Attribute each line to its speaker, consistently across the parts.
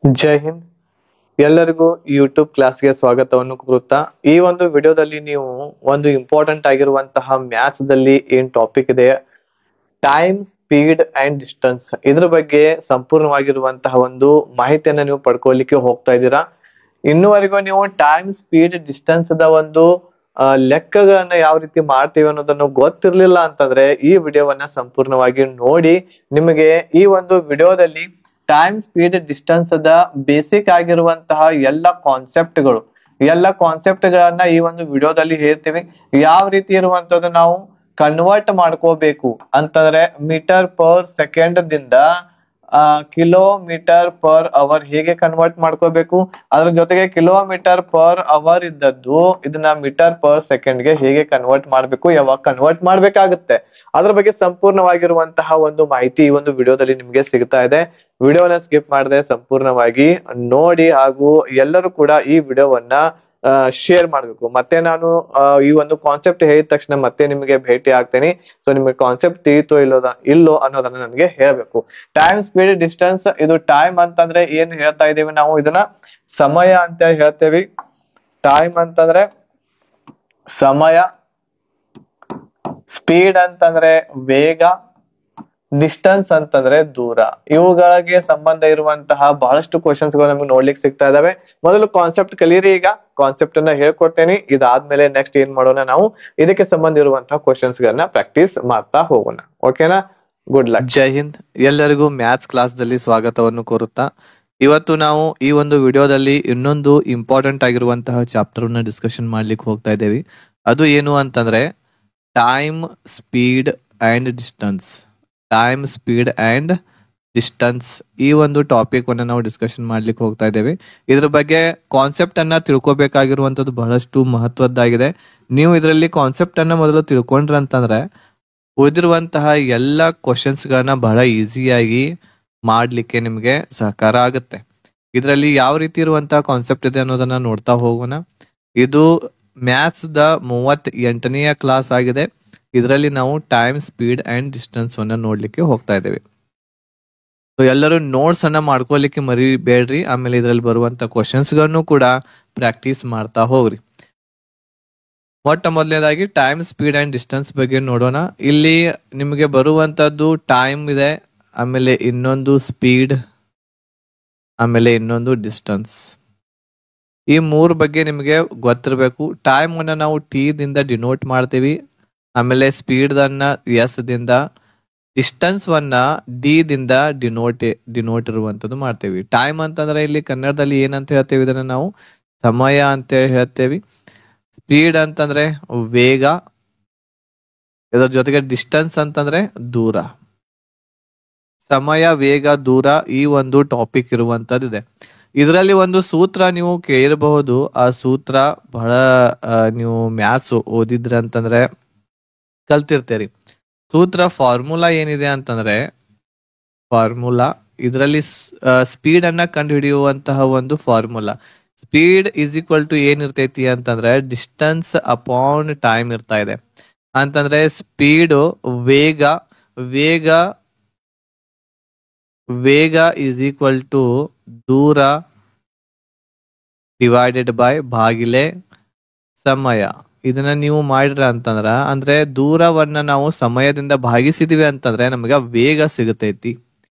Speaker 1: ಜೈ ಹಿಂದ್. ಎಲ್ಲರಿಗೂ ಯೂಟ್ಯೂಬ್ ಕ್ಲಾಸ್ಗೆ ಸ್ವಾಗತವನ್ನು ಕೋರುತ್ತಾ ಈ ಒಂದು ವಿಡಿಯೋದಲ್ಲಿ ನೀವು ಒಂದು ಇಂಪಾರ್ಟೆಂಟ್ ಆಗಿರುವಂತಹ ಮ್ಯಾಥ್ಸ್ ದಲ್ಲಿ ಏನ್ ಟಾಪಿಕ್ ಇದೆ, ಟೈಮ್, ಸ್ಪೀಡ್ ಅಂಡ್ ಡಿಸ್ಟೆನ್ಸ್, ಇದ್ರ ಬಗ್ಗೆ ಸಂಪೂರ್ಣವಾಗಿರುವಂತಹ ಒಂದು ಮಾಹಿತಿಯನ್ನ ನೀವು ಪಡ್ಕೊಳ್ಳಿಕ್ಕೆ ಹೋಗ್ತಾ ಇದ್ದೀರಾ. ಇನ್ನುವರೆಗೂ ನೀವು ಟೈಮ್, ಸ್ಪೀಡ್, ಡಿಸ್ಟೆನ್ಸ್ ದ ಒಂದು ಲೆಕ್ಕಗಳನ್ನ ಯಾವ ರೀತಿ ಮಾಡ್ತೀವಿ ಅನ್ನೋದನ್ನು ಗೊತ್ತಿರ್ಲಿಲ್ಲ ಅಂತಂದ್ರೆ ಈ ವಿಡಿಯೋವನ್ನ ಸಂಪೂರ್ಣವಾಗಿ ನೋಡಿ. ನಿಮಗೆ ಈ ಒಂದು ವಿಡಿಯೋದಲ್ಲಿ time, speed, distance the basic ಆಗಿರುವಂತಹ ಎಲ್ಲ ಕಾನ್ಸೆಪ್ಟ್ ಗಳನ್ನ ಈ ಒಂದು ವಿಡಿಯೋದಲ್ಲಿ ಹೇಳ್ತೀವಿ. ಯಾವ ರೀತಿ ಇರುವಂತದ್ದು ನಾವು ಕನ್ವರ್ಟ್ ಮಾಡ್ಕೋಬೇಕು ಅಂತಂದ್ರೆ ಮೀಟರ್ ಪರ್ ಸೆಕೆಂಡ್ ದಿಂದ ಕಿಲೋಮೀಟರ್ ಪರ್ ಅವರ್ ಹೇಗೆ ಕನ್ವರ್ಟ್ ಮಾಡ್ಕೋಬೇಕು, ಅದ್ರ ಜೊತೆಗೆ ಕಿಲೋಮೀಟರ್ ಪರ್ ಅವರ್ ಇದ್ದದ್ದು ಇದನ್ನ ಮೀಟರ್ ಪರ್ ಸೆಕೆಂಡ್ ಗೆ ಹೇಗೆ ಕನ್ವರ್ಟ್ ಮಾಡ್ಬೇಕು, ಯಾವಾಗ ಕನ್ವರ್ಟ್ ಮಾಡ್ಬೇಕಾಗುತ್ತೆ, ಅದ್ರ ಬಗ್ಗೆ ಸಂಪೂರ್ಣವಾಗಿರುವಂತಹ ಒಂದು ಮಾಹಿತಿ ಈ ಒಂದು ವಿಡಿಯೋದಲ್ಲಿ ನಿಮ್ಗೆ ಸಿಗ್ತಾ ಇದೆ. ವಿಡಿಯೋನ ಸ್ಕಿಪ್ ಮಾಡದೆ ಸಂಪೂರ್ಣವಾಗಿ ನೋಡಿ ಹಾಗೂ ಎಲ್ಲರೂ ಕೂಡ ಈ ವಿಡಿಯೋವನ್ನ ಶೇರ್ ಮಾಡ್ಬೇಕು. ಮತ್ತೆ ನಾನು ಈ ಒಂದು ಕಾನ್ಸೆಪ್ಟ್ ಹೇಳಿದ ತಕ್ಷಣ ಮತ್ತೆ ನಿಮಗೆ ಭೇಟಿ ಆಗ್ತೇನೆ. ಸೊ ನಿಮಗೆ ಕಾನ್ಸೆಪ್ಟ್ ತಿಳಿತೋ ಇಲ್ಲೋ ಅನ್ನೋದನ್ನ ನನಗೆ ಹೇಳ್ಬೇಕು. ಟೈಮ್, ಸ್ಪೀಡ್, ಡಿಸ್ಟೆನ್ಸ್, ಇದು ಟೈಮ್ ಅಂತಂದ್ರೆ ಏನ್ ಹೇಳ್ತಾ ಇದೀವಿ ನಾವು, ಇದನ್ನ ಸಮಯ ಅಂತ ಹೇಳ್ತೇವಿ. ಟೈಮ್ ಅಂತಂದ್ರೆ ಸಮಯ, ಸ್ಪೀಡ್ ಅಂತಂದ್ರೆ ವೇಗ, ಡಿಸ್ಟೆನ್ಸ್ ಅಂತಂದ್ರೆ ದೂರ. ಇವುಗಳಿಗೆ ಸಂಬಂಧ ಇರುವಂತಹ ಬಹಳಷ್ಟು ಕ್ವಶನ್ಸ್ ಗಳು ನಮ್ಗೆ ನೋಡ್ಲಿಕ್ಕೆ ಸಿಗ್ತಾ ಇದಾವೆ. ಮೊದಲು ಕಾನ್ಸೆಪ್ಟ್ ಕಲೀರಿ. ಈಗ ಕಾನ್ಸೆಪ್ಟ್ ಅನ್ನ ಹೇಳ್ಕೊಡ್ತೇನೆ. ಇದಾದ್ಮೇಲೆ ನೆಕ್ಸ್ಟ್ ಏನ್ ಮಾಡೋಣ, ನಾವು ಇದಕ್ಕೆ ಸಂಬಂಧ ಇರುವಂತಹ ಕ್ವಶನ್ಸ್ ಗಳನ್ನ ಪ್ರಾಕ್ಟೀಸ್ ಮಾಡ್ತಾ ಹೋಗೋಣ. ಓಕೆನಾ? Good luck. ಜೈ ಹಿಂದ್. ಎಲ್ಲರಿಗೂ ಮ್ಯಾಥ್ಸ್ ಕ್ಲಾಸ್ ದಲ್ಲಿ ಸ್ವಾಗತವನ್ನು ಕೋರುತ್ತಾ ಇವತ್ತು ನಾವು ಈ ಒಂದು ವಿಡಿಯೋದಲ್ಲಿ ಇನ್ನೊಂದು ಇಂಪಾರ್ಟೆಂಟ್ ಆಗಿರುವಂತಹ ಚಾಪ್ಟರ್ ಅನ್ನ ಡಿಸ್ಕಷನ್ ಮಾಡ್ಲಿಕ್ಕೆ ಹೋಗ್ತಾ ಇದ್ದೇವೆ. ಅದು ಏನು ಅಂತಂದ್ರೆ time, speed and distance. Time, speed and distance ಈ ಒಂದು ಟಾಪಿಕ್ ಅನ್ನ ನಾವು ಡಿಸ್ಕಷನ್ ಮಾಡ್ಲಿಕ್ಕೆ ಹೋಗ್ತಾ ಇದ್ದೇವೆ. ಇದ್ರ ಬಗ್ಗೆ ಕಾನ್ಸೆಪ್ಟ್ ಅನ್ನ ತಿಳ್ಕೊಬೇಕಾಗಿರುವಂತದ್ದು ಬಹಳಷ್ಟು ಮಹತ್ವದ್ದಾಗಿದೆ. ನೀವು ಇದರಲ್ಲಿ ಕಾನ್ಸೆಪ್ಟ್ ಅನ್ನ ಮೊದಲು ತಿಳ್ಕೊಂಡ್ರ ಅಂತಂದ್ರೆ ಉಳಿದಿರುವಂತಹ ಎಲ್ಲ ಕ್ವಶನ್ಸ್ ಗಳನ್ನ ಬಹಳ ಈಸಿಯಾಗಿ ಮಾಡ್ಲಿಕ್ಕೆ ನಿಮ್ಗೆ ಸಹಕಾರ ಆಗುತ್ತೆ. ಇದರಲ್ಲಿ ಯಾವ ರೀತಿ ಇರುವಂತಹ ಕಾನ್ಸೆಪ್ಟ್ ಇದೆ ಅನ್ನೋದನ್ನ ನೋಡ್ತಾ ಹೋಗೋಣ. ಇದು ಮ್ಯಾಥ್ಸ್ ದ 38ನೇ ಕ್ಲಾಸ್ ಆಗಿದೆ. ಇದರಲ್ಲಿ ನಾವು ಟೈಮ್, ಸ್ಪೀಡ್ ಅಂಡ್ ಡಿಸ್ಟೆನ್ಸ್ ಅನ್ನ ನೋಡ್ಲಿಕ್ಕೆ ಹೋಗ್ತಾ ಇದ್ದೇವೆ. ಸೊ ಎಲ್ಲರೂ ನೋಟ್ಸ್ ಅನ್ನ ಮಾಡ್ಕೊಳ್ಲಿಕ್ಕೆ ಮರಿಬೇಡ್ರಿ. ಆಮೇಲೆ ಇದರಲ್ಲಿ ಬರುವಂತ ಕ್ವಶನ್ಸ್ ಗಳನ್ನು ಕೂಡ ಪ್ರಾಕ್ಟೀಸ್ ಮಾಡ್ತಾ ಹೋಗ್ರಿ. ಮೊಟ್ಟ ಮೊದಲನೇದಾಗಿ ಟೈಮ್, ಸ್ಪೀಡ್ ಅಂಡ್ ಡಿಸ್ಟೆನ್ಸ್ ಬಗ್ಗೆ ನೋಡೋಣ. ಇಲ್ಲಿ ನಿಮಗೆ ಬರುವಂತದ್ದು ಟೈಮ್ ಇದೆ, ಆಮೇಲೆ ಇನ್ನೊಂದು ಸ್ಪೀಡ್, ಆಮೇಲೆ ಇನ್ನೊಂದು ಡಿಸ್ಟೆನ್ಸ್. ಈ ಮೂರು ಬಗ್ಗೆ ನಿಮಗೆ ಗೊತ್ತಿರಬೇಕು. ಟೈಮ್ ಅನ್ನ ನಾವು ಟಿ ದಿಂದ ಡಿನೋಟ್ ಮಾಡ್ತೀವಿ, ಆಮೇಲೆ ಸ್ಪೀಡ್ ಅನ್ನ ಎಸ್ ದಿಂದ, ಡಿಸ್ಟೆನ್ಸ್ ವನ್ನ ಡಿ ದಿಂದ ಡಿನೋಟ್ ಇರುವಂತದ್ದು ಮಾಡ್ತೇವಿ. ಟೈಮ್ ಅಂತಂದ್ರೆ ಇಲ್ಲಿ ಕನ್ನಡದಲ್ಲಿ ಏನಂತ ಹೇಳ್ತೇವೆ, ಇದನ್ನ ನಾವು ಸಮಯ ಅಂತ ಹೇಳ್ತೇವಿ. ಸ್ಪೀಡ್ ಅಂತಂದ್ರೆ ವೇಗ, ಇದರ ಜೊತೆಗೆ ಡಿಸ್ಟೆನ್ಸ್ ಅಂತಂದ್ರೆ ದೂರ. ಸಮಯ, ವೇಗ, ದೂರ ಈ ಒಂದು ಟಾಪಿಕ್ ಇರುವಂತದ್ದಿದೆ. ಇದರಲ್ಲಿ ಒಂದು ಸೂತ್ರ ನೀವು ಕೇಳಿರಬಹುದು. ಆ ಸೂತ್ರ ಬಹಳ ನೀವು ಮ್ಯಾಥ್ಸ್ ಓದಿದ್ರ ಅಂತಂದ್ರೆ ಕಲ್ತಿರ್ತೀರಿ. ಸೂತ್ರ ಫಾರ್ಮುಲಾ ಏನಿದೆ ಅಂತಂದ್ರೆ ಫಾರ್ಮುಲಾ ಇದರಲ್ಲಿ ಸ್ಪೀಡ್ ಅನ್ನ ಕಂಡು ಹಿಡಿಯುವಂತಹ ಒಂದು formula. Speed is equal to ಏನಿರ್ತೈತಿ ಅಂತಂದ್ರೆ ಡಿಸ್ಟೆನ್ಸ್ ಅಪಾನ್ ಟೈಮ್ ಇರ್ತಾ ಇದೆ. ಅಂತಂದ್ರೆ ಸ್ಪೀಡ್ ವೇಗ, ವೇಗ ಈಸ್ ಈಕ್ವಲ್ ಟು ದೂರ ಡಿವೈಡೆಡ್ ಬೈ ಭಾಗಿಲೆ ಸಮಯ. ಇದನ್ನ ನೀವು ಮಾಡಿದ್ರ ಅಂತಂದ್ರ ಅಂದ್ರೆ ದೂರವನ್ನ ನಾವು ಸಮಯದಿಂದ ಭಾಗಿಸಿದೀವಿ ಅಂತಂದ್ರೆ ನಮಗೆ ವೇಗ ಸಿಗತೈತಿ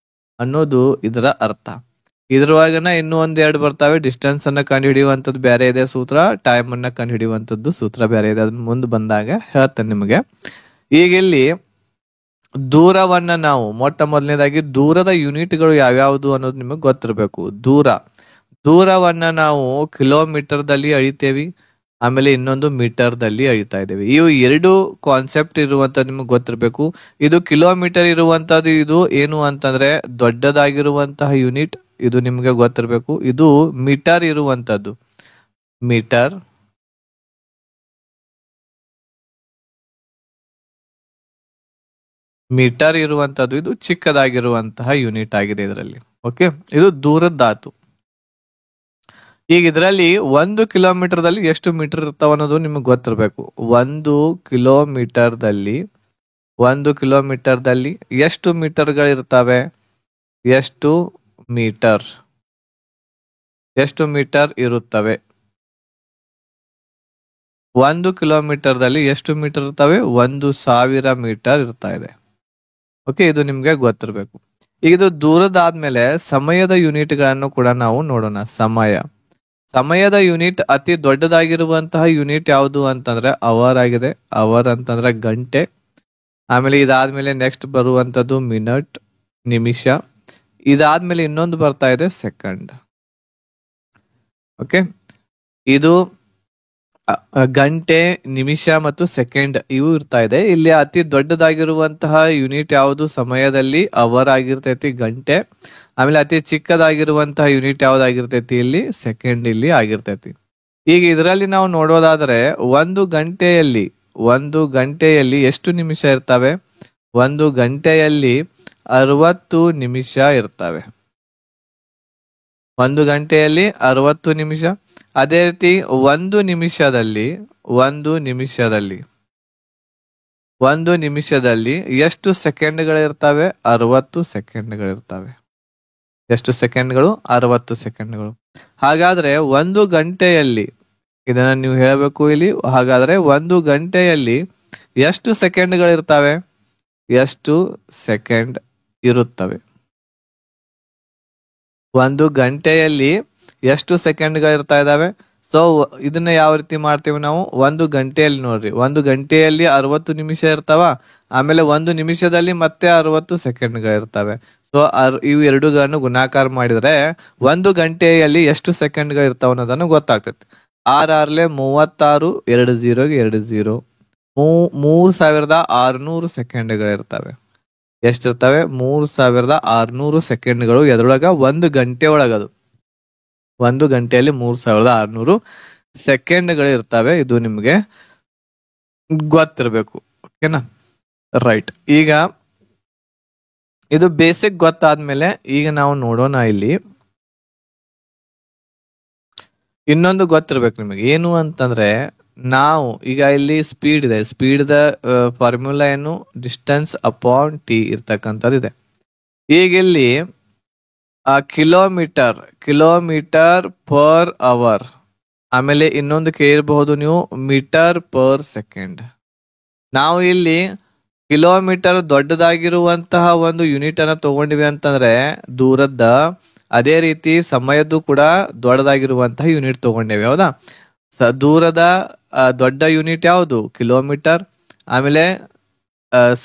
Speaker 1: ಅನ್ನೋದು ಇದರ ಅರ್ಥ. ಇದ್ರೊಳಗನ ಇನ್ನೂ ಒಂದೆರಡು ಬರ್ತಾವೆ. ಡಿಸ್ಟೆನ್ಸ್ ಅನ್ನ ಕಂಡು ಹಿಡಿಯುವಂತದ್ದು ಬೇರೆ ಇದೆ ಸೂತ್ರ, ಟೈಮ್ ಅನ್ನ ಕಂಡು ಹಿಡಿಯುವಂತದ್ದು ಸೂತ್ರ ಬೇರೆ ಇದೆ. ಅದನ್ನ ಮುಂದೆ ಬಂದಾಗ ಹೇಳ್ತೇನೆ ನಿಮಗೆ. ಈಗ ಇಲ್ಲಿ ದೂರವನ್ನ ನಾವು ಮೊಟ್ಟ ಮೊದಲನೇದಾಗಿ ದೂರದ ಯೂನಿಟ್ಗಳು ಯಾವ್ಯಾವುದು ಅನ್ನೋದು ನಿಮಗೆ ಗೊತ್ತಿರಬೇಕು. ದೂರವನ್ನ ನಾವು ಕಿಲೋಮೀಟರ್ ದಲ್ಲಿ ಅಳಿತೇವಿ, ಆಮೇಲೆ ಇನ್ನೊಂದು ಮೀಟರ್ ದಲ್ಲಿ ಅಳಿತಾ ಇದ್ದೇವೆ. ಇವು ಎರಡು ಕಾನ್ಸೆಪ್ಟ್ ಇರುವಂತದ್ದು ನಿಮ್ಗೆ ಗೊತ್ತಿರಬೇಕು. ಇದು ಕಿಲೋಮೀಟರ್ ಇರುವಂತದ್ದು, ಇದು ಏನು ಅಂತಂದ್ರೆ ದೊಡ್ಡದಾಗಿರುವಂತಹ ಯೂನಿಟ್, ಇದು ನಿಮ್ಗೆ ಗೊತ್ತಿರಬೇಕು. ಇದು ಮೀಟರ್ ಇರುವಂತದ್ದು, ಮೀಟರ್ ಇರುವಂತದ್ದು ಇದು ಚಿಕ್ಕದಾಗಿರುವಂತಹ ಯೂನಿಟ್ ಆಗಿದೆ ಇದರಲ್ಲಿ. ಓಕೆ, ಇದು ದೂರದ್ದಾತು. ಈಗ ಇದರಲ್ಲಿ 1 ಕಿಲೋಮೀಟರ್ ಎಷ್ಟು ಮೀಟರ್ ಇರ್ತಾವ ಅನ್ನೋದು ನಿಮ್ಗೆ ಗೊತ್ತಿರಬೇಕು. 1 ಕಿಲೋಮೀಟರ್ ಎಷ್ಟು ಮೀಟರ್ಗಳಿರ್ತವೆ, ಎಷ್ಟು ಮೀಟರ್ ಎಷ್ಟು ಮೀಟರ್ ಇರುತ್ತವೆ? 1 ಕಿಲೋಮೀಟರ್ದಲ್ಲಿ ಎಷ್ಟು ಮೀಟರ್ ಇರ್ತವೆ? 1000 ಮೀಟರ್ ಇರ್ತಾ ಇದೆ. ಓಕೆ, ಇದು ನಿಮ್ಗೆ ಗೊತ್ತಿರಬೇಕು. ಈಗ ಇದು ದೂರದಾದ್ಮೇಲೆ ಸಮಯದ ಯೂನಿಟ್ ಗಳನ್ನು ಕೂಡ ನಾವು ನೋಡೋಣ. ಸಮಯದ ಯೂನಿಟ್ ಅತಿ ದೊಡ್ಡದಾಗಿರುವಂತಹ ಯೂನಿಟ್ ಯಾವುದು ಅಂತಂದ್ರೆ ಅವರ್ ಆಗಿದೆ. ಅವರ್ ಅಂತಂದ್ರೆ ಗಂಟೆ. ಆಮೇಲೆ ಇದಾದ್ಮೇಲೆ ನೆಕ್ಸ್ಟ್ ಬರುವಂತದ್ದು ಮಿನಿಟ್, ನಿಮಿಷ. ಇದಾದ್ಮೇಲೆ ಇನ್ನೊಂದು ಬರ್ತಾ ಇದೆ ಸೆಕೆಂಡ್. ಓಕೆ, ಇದು ಗಂಟೆ, ನಿಮಿಷ ಮತ್ತು ಸೆಕೆಂಡ್ ಇವು ಇರ್ತಾ ಇದೆ. ಇಲ್ಲಿ ಅತಿ ದೊಡ್ಡದಾಗಿರುವಂತಹ ಯೂನಿಟ್ ಯಾವುದು ಸಮಯದಲ್ಲಿ? ಅವರ್ ಆಗಿರ್ತೈತಿ, ಗಂಟೆ. ಆಮೇಲೆ ಅತಿ ಚಿಕ್ಕದಾಗಿರುವಂತಹ ಯೂನಿಟ್ ಯಾವ್ದಾಗಿರ್ತೈತಿ? ಇಲ್ಲಿ ಸೆಕೆಂಡ್ ಇಲ್ಲಿ ಆಗಿರ್ತೈತಿ. ಈಗ ಇದರಲ್ಲಿ ನಾವು ನೋಡೋದಾದ್ರೆ ಒಂದು ಗಂಟೆಯಲ್ಲಿ ಎಷ್ಟು ನಿಮಿಷ ಇರ್ತವೆ? 1 ಗಂಟೆಯಲ್ಲಿ 60 ನಿಮಿಷ ಇರ್ತವೆ. 1 ಗಂಟೆಯಲ್ಲಿ 60 ನಿಮಿಷ. ಅದೇ ರೀತಿ ಒಂದು ನಿಮಿಷದಲ್ಲಿ ಎಷ್ಟು ಸೆಕೆಂಡ್ಗಳಿರ್ತವೆ? 60 ಸೆಕೆಂಡ್ಗಳಿರ್ತವೆ. ಎಷ್ಟು ಸೆಕೆಂಡ್ಗಳು? 60 ಸೆಕೆಂಡ್ಗಳು. ಹಾಗಾದ್ರೆ 1 ಗಂಟೆಯಲ್ಲಿ, ಇದನ್ನ ನೀವು ಹೇಳಬೇಕು ಇಲ್ಲಿ. ಹಾಗಾದ್ರೆ 1 ಗಂಟೆಯಲ್ಲಿ ಎಷ್ಟು ಸೆಕೆಂಡ್ಗಳಿರ್ತವೆ? ಎಷ್ಟು ಸೆಕೆಂಡ್ ಇರುತ್ತವೆ? 1 ಗಂಟೆಯಲ್ಲಿ ಎಷ್ಟು ಸೆಕೆಂಡ್ಗಳಿರ್ತಾ ಇದಾವೆ? ಸೊ ಇದನ್ನ ಯಾವ ರೀತಿ ಮಾಡ್ತೀವಿ ನಾವು? 1 ಗಂಟೆಯಲ್ಲಿ ನೋಡ್ರಿ, 1 ಗಂಟೆಯಲ್ಲಿ 60 ನಿಮಿಷ ಇರ್ತಾವ. ಆಮೇಲೆ 1 ನಿಮಿಷದಲ್ಲಿ ಮತ್ತೆ 60 ಸೆಕೆಂಡ್ಗಳಿರ್ತವೆ. ಸೊ ಇವು ಎರಡುಗಳನ್ನು ಗುಣಾಕಾರ ಮಾಡಿದ್ರೆ 1 ಗಂಟೆಯಲ್ಲಿ ಎಷ್ಟು ಸೆಕೆಂಡ್ಗಳಿರ್ತಾವ ಅನ್ನೋದನ್ನು ಗೊತ್ತಾಗ್ತೈತಿ. 6 36, 2 0ಗೆ 2 0, 3600 ಸೆಕೆಂಡ್ಗಳಿರ್ತವೆ. ಎಷ್ಟಿರ್ತವೆ? 3600 ಸೆಕೆಂಡ್ಗಳು. ಎದ್ರೊಳಗ 1 ಗಂಟೆ ಒಳಗದು. 1 ಗಂಟೆಯಲ್ಲಿ 3600 ಸೆಕೆಂಡ್ಗಳು ಇರ್ತವೆ. ಇದು ನಿಮ್ಗೆ ಗೊತ್ತಿರ್ಬೇಕು. ಓಕೆನಾ? ರೈಟ್. ಈಗ ಇದು ಬೇಸಿಕ್ ಗೊತ್ತಾದ್ಮೇಲೆ ಈಗ ನಾವು ನೋಡೋಣ ಇಲ್ಲಿ ಇನ್ನೊಂದು ಗೊತ್ತಿರ್ಬೇಕು ನಿಮಗೆ. ಏನು ಅಂತಂದ್ರೆ, ನಾವು ಈಗ ಇಲ್ಲಿ ಸ್ಪೀಡ್ ಇದೆ. ಸ್ಪೀಡ್ ಫಾರ್ಮ್ಯುಲಾ ಏನು? ಡಿಸ್ಟೆನ್ಸ್ ಅಪಾನ್ ಟಿ ಇರ್ತಕ್ಕಂಥದ್ದು ಇದೆ. ಈಗ ಇಲ್ಲಿ ಕಿಲೋಮೀಟರ್ ಪರ್ ಅವರ್. ಆಮೇಲೆ ಇನ್ನೊಂದು ಕೇಳಬಹುದು ನೀವು, ಮೀಟರ್ ಪರ್ ಸೆಕೆಂಡ್. ನಾವು ಇಲ್ಲಿ ಕಿಲೋಮೀಟರ್ ದೊಡ್ಡದಾಗಿರುವಂತಹ ಒಂದು ಯೂನಿಟ್ ಅನ್ನ ತಗೊಂಡಿವಿ ಅಂತಂದ್ರೆ ದೂರದ್ದ, ಅದೇ ರೀತಿ ಸಮಯದ್ದು ಕೂಡ ದೊಡ್ಡದಾಗಿರುವಂತಹ ಯೂನಿಟ್ ತಗೊಂಡೇವಿ. ಹೌದಾ? ದೂರದ ದೊಡ್ಡ ಯೂನಿಟ್ ಯಾವುದು? ಕಿಲೋಮೀಟರ್. ಆಮೇಲೆ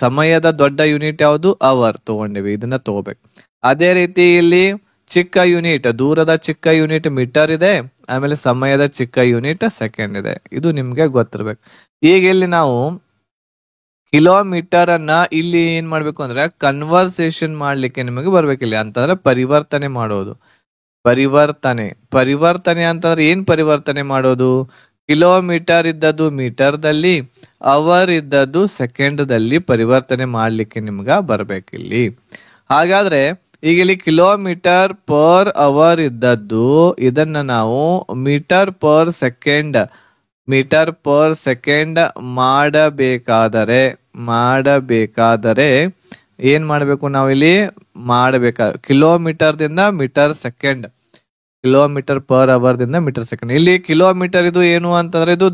Speaker 1: ಸಮಯದ ದೊಡ್ಡ ಯೂನಿಟ್ ಯಾವುದು? ಅವರ್ ತಗೊಂಡೇವಿ. ಇದನ್ನ ತಗೋಬೇಕು. ಅದೇ ರೀತಿ ಇಲ್ಲಿ ಚಿಕ್ಕ ಯೂನಿಟ್, ದೂರದ ಚಿಕ್ಕ ಯೂನಿಟ್ ಮೀಟರ್ ಇದೆ. ಆಮೇಲೆ ಸಮಯದ ಚಿಕ್ಕ ಯೂನಿಟ್ ಸೆಕೆಂಡ್ ಇದೆ. ಇದು ನಿಮ್ಗೆ ಗೊತ್ತಿರ್ಬೇಕು. ಈಗ ಇಲ್ಲಿ ನಾವು ಕಿಲೋಮೀಟರ್ ಅನ್ನ ಇಲ್ಲಿ ಏನ್ ಮಾಡ್ಬೇಕು ಅಂದ್ರೆ ಕನ್ವರ್ಸೇಷನ್ ಮಾಡ್ಲಿಕ್ಕೆ ನಿಮಗೆ ಬರ್ಬೇಕಿಲ್ಲ. ಅಂತಂದ್ರೆ ಪರಿವರ್ತನೆ ಮಾಡೋದು. ಪರಿವರ್ತನೆ ಅಂತಂದ್ರೆ ಏನ್ ಪರಿವರ್ತನೆ ಮಾಡೋದು? ಕಿಲೋಮೀಟರ್ ಇದ್ದದ್ದು ಮೀಟರ್ದಲ್ಲಿ, ಅವರ್ ಇದ್ದದ್ದು ಸೆಕೆಂಡ್ದಲ್ಲಿ ಪರಿವರ್ತನೆ ಮಾಡ್ಲಿಕ್ಕೆ ನಿಮ್ಗ ಬರ್ಬೇಕಿಲ್ಲಿ. ಹಾಗಾದ್ರೆ ಈಗ ಇಲ್ಲಿ ಕಿಲೋಮೀಟರ್ ಪರ್ ಅವರ್ ಇದ್ದದ್ದು ಇದನ್ನ ನಾವು ಮೀಟರ್ ಪರ್ ಸೆಕೆಂಡ್ ಮಾಡಬೇಕಾದರೆ ಏನ್ ಮಾಡ್ಬೇಕು ನಾವಿಲ್ಲಿ? ಕಿಲೋಮೀಟರ್ದಿಂದ metre second, kilometre per hour ದಿಂದ ಮೀಟರ್ ಸೆಕೆಂಡ್. ಇಲ್ಲಿ ಕಿಲೋಮೀಟರ್ ಇದು ಏನು ಅಂತಂದ್ರೆ ಇದು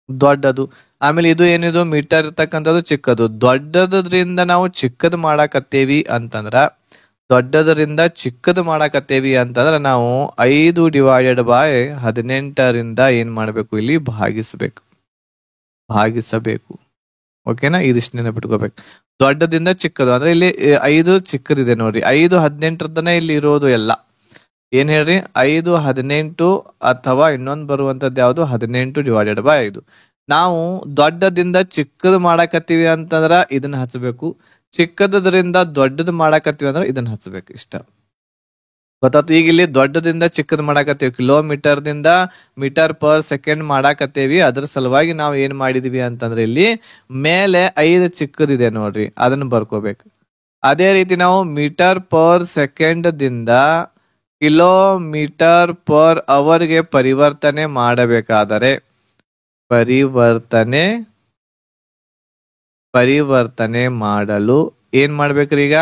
Speaker 1: ದೊಡ್ಡದು. ಆಮೇಲೆ ಇದು ಏನಿದು? ಮೀಟರ್ ಇರ್ತಕ್ಕಂಥದ್ದು ಚಿಕ್ಕದು. ದೊಡ್ಡದ್ರಿಂದ ನಾವು ಚಿಕ್ಕದು ಮಾಡಾಕತ್ತೇವಿ ಅಂತಂದ್ರ, ನಾವು 5/18 ಏನ್ ಮಾಡ್ಬೇಕು? ಇಲ್ಲಿ ಭಾಗಿಸಬೇಕು. ಓಕೆನಾ? ಇದಿಷ್ಟು ನೆನಪಿಟ್ಕೋಬೇಕು. ದೊಡ್ಡದಿಂದ ಚಿಕ್ಕದು ಅಂದ್ರೆ ಇಲ್ಲಿ 5 ಚಿಕ್ಕದಿದೆ ನೋಡ್ರಿ. 5/18 ಇಲ್ಲಿ ಇರೋದು ಎಲ್ಲ ಏನ್ ಹೇಳ್ರಿ? 5/18 ಅಥವಾ ಇನ್ನೊಂದು ಬರುವಂತದ್ದು ಯಾವ್ದು? 18/5. ನಾವು ದೊಡ್ಡದಿಂದ ಚಿಕ್ಕದು ಮಾಡಾಕತ್ತೀವಿ ಅಂತಂದ್ರ ಇದನ್ನ ಹಚ್ಚಬೇಕು. ಚಿಕ್ಕದ್ರಿಂದ ದೊಡ್ಡದು ಮಾಡಾಕತ್ತೀವಿ ಅಂದ್ರೆ ಇದನ್ನ ಹಚ್ಚಬೇಕು. ಇಷ್ಟ ಗೊತ್ತಾಯ್ತು? ಈಗ ಇಲ್ಲಿ ದೊಡ್ಡದಿಂದ ಚಿಕ್ಕದ್ ಮಾಡಾಕತ್ತೀವಿ, ಕಿಲೋಮೀಟರ್ದಿಂದ ಮೀಟರ್ ಪರ್ ಸೆಕೆಂಡ್ ಮಾಡಾಕತ್ತೇವಿ. ಅದ್ರ ಸಲುವಾಗಿ ನಾವು ಏನ್ ಮಾಡಿದೀವಿ ಅಂತಂದ್ರೆ ಇಲ್ಲಿ ಮೇಲೆ 5 ಚಿಕ್ಕದಿದೆ ನೋಡ್ರಿ, ಅದನ್ನ ಬರ್ಕೋಬೇಕು. ಅದೇ ರೀತಿ ನಾವು ಮೀಟರ್ ಪರ್ ಸೆಕೆಂಡ್ ದಿಂದ ಕಿಲೋಮೀಟರ್ ಪರ್ ಅವರ್ಗೆ ಪರಿವರ್ತನೆ ಮಾಡಬೇಕಾದರೆ ಪರಿವರ್ತನೆ ಮಾಡಲು ಏನ್ ಮಾಡ್ಬೇಕ್ರಿ? ಈಗ